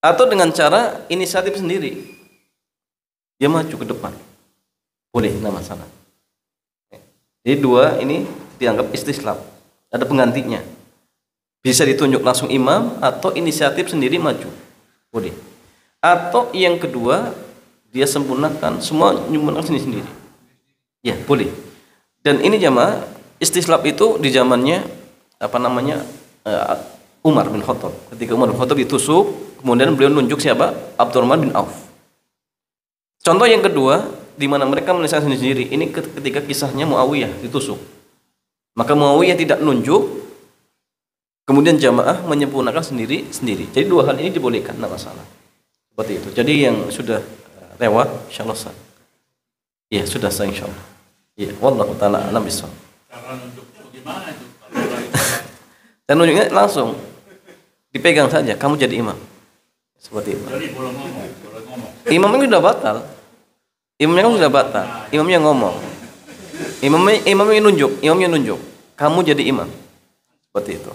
Atau dengan cara inisiatif sendiri, dia maju ke depan, boleh, nggak masalah. Jadi dua ini dianggap istikhlaf, ada penggantinya. Bisa ditunjuk langsung imam atau inisiatif sendiri maju, boleh. Atau yang kedua, dia sempurnakan, semua menyempurnakan sendiri-sendiri. Ya, boleh. Dan ini jamaah istikhlaf itu di zamannya Umar bin Khattab. Ketika Umar bin Khattab ditusuk, kemudian beliau nunjuk siapa? Abdurrahman bin Auf. Contoh yang kedua, di mana mereka menyelesaikan sendiri. Ini ketika kisahnya Muawiyah ditusuk. Maka Muawiyah tidak nunjuk, kemudian jamaah menyempurnakan sendiri. Jadi dua hal ini dibolehkan, tidak masalah. Seperti itu. Jadi yang sudah lewat, insyaallah sah. Ya, sudah sah insyaallah. Ya, wallahu taala alam bissawab. Cara nunjuknya bagaimana itu? Dan nunjuknya langsung dipegang saja, kamu jadi imam. Seperti itu. Jadi boleh ngomong. Imamnya sudah batal. Imamnya kan sudah batal. Imamnya ngomong. Imamnya nunjuk. Kamu jadi imam. Seperti itu.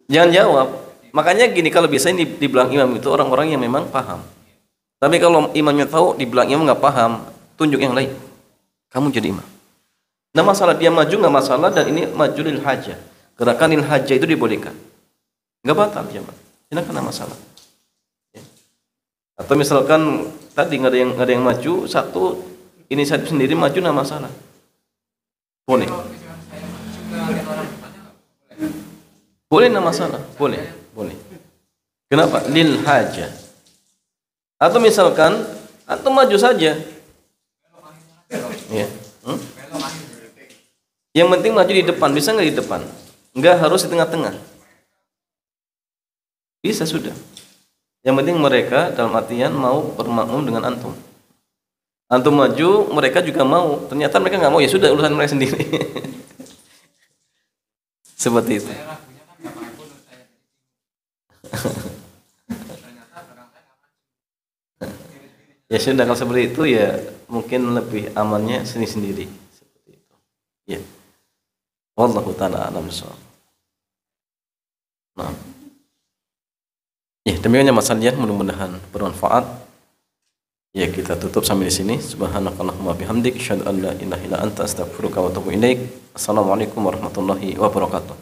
Jangan jawab. Makanya gini, kalau biasanya di belakang imam itu orang-orang yang memang paham. Tapi kalau imamnya tahu di belakang imam nggak paham, tunjuk yang lain. Kamu jadi imam. Nah masalah dia maju nggak masalah, dan ini maju lil hajah. Gerakan lil hajah itu dibolehkan. Nggak batal jemaah. Ini kan masalah. Ya. Atau misalkan tadi nggak ada yang maju, satu inisiatif sendiri maju nggak masalah. Boleh. Boleh nggak masalah. Boleh. Kenapa? Lil hajah. Atau misalkan atau maju saja. Ya. Yang penting maju di depan, bisa nggak di depan? Nggak harus di tengah-tengah. Bisa sudah. Yang penting mereka dalam artian mau bermakmum dengan antum. Antum maju, mereka juga mau. Ternyata mereka nggak mau, ya sudah urusan mereka sendiri. Seperti itu. Ya sudah, kalau seperti itu ya mungkin lebih amannya sendiri-sendiri. Seperti itu. Ya. Wallahu ta'ala a'lam bishawab. Nah. Ya, demikiannya masalahnya, mudah-mudahan bermanfaat. Ya, kita tutup sampai di sini. Subhanakallahumma bihamdik, asyhadu an la ilaha illa anta, astaghfiruka wa atubu ilaik. Assalamualaikum warahmatullahi wabarakatuh.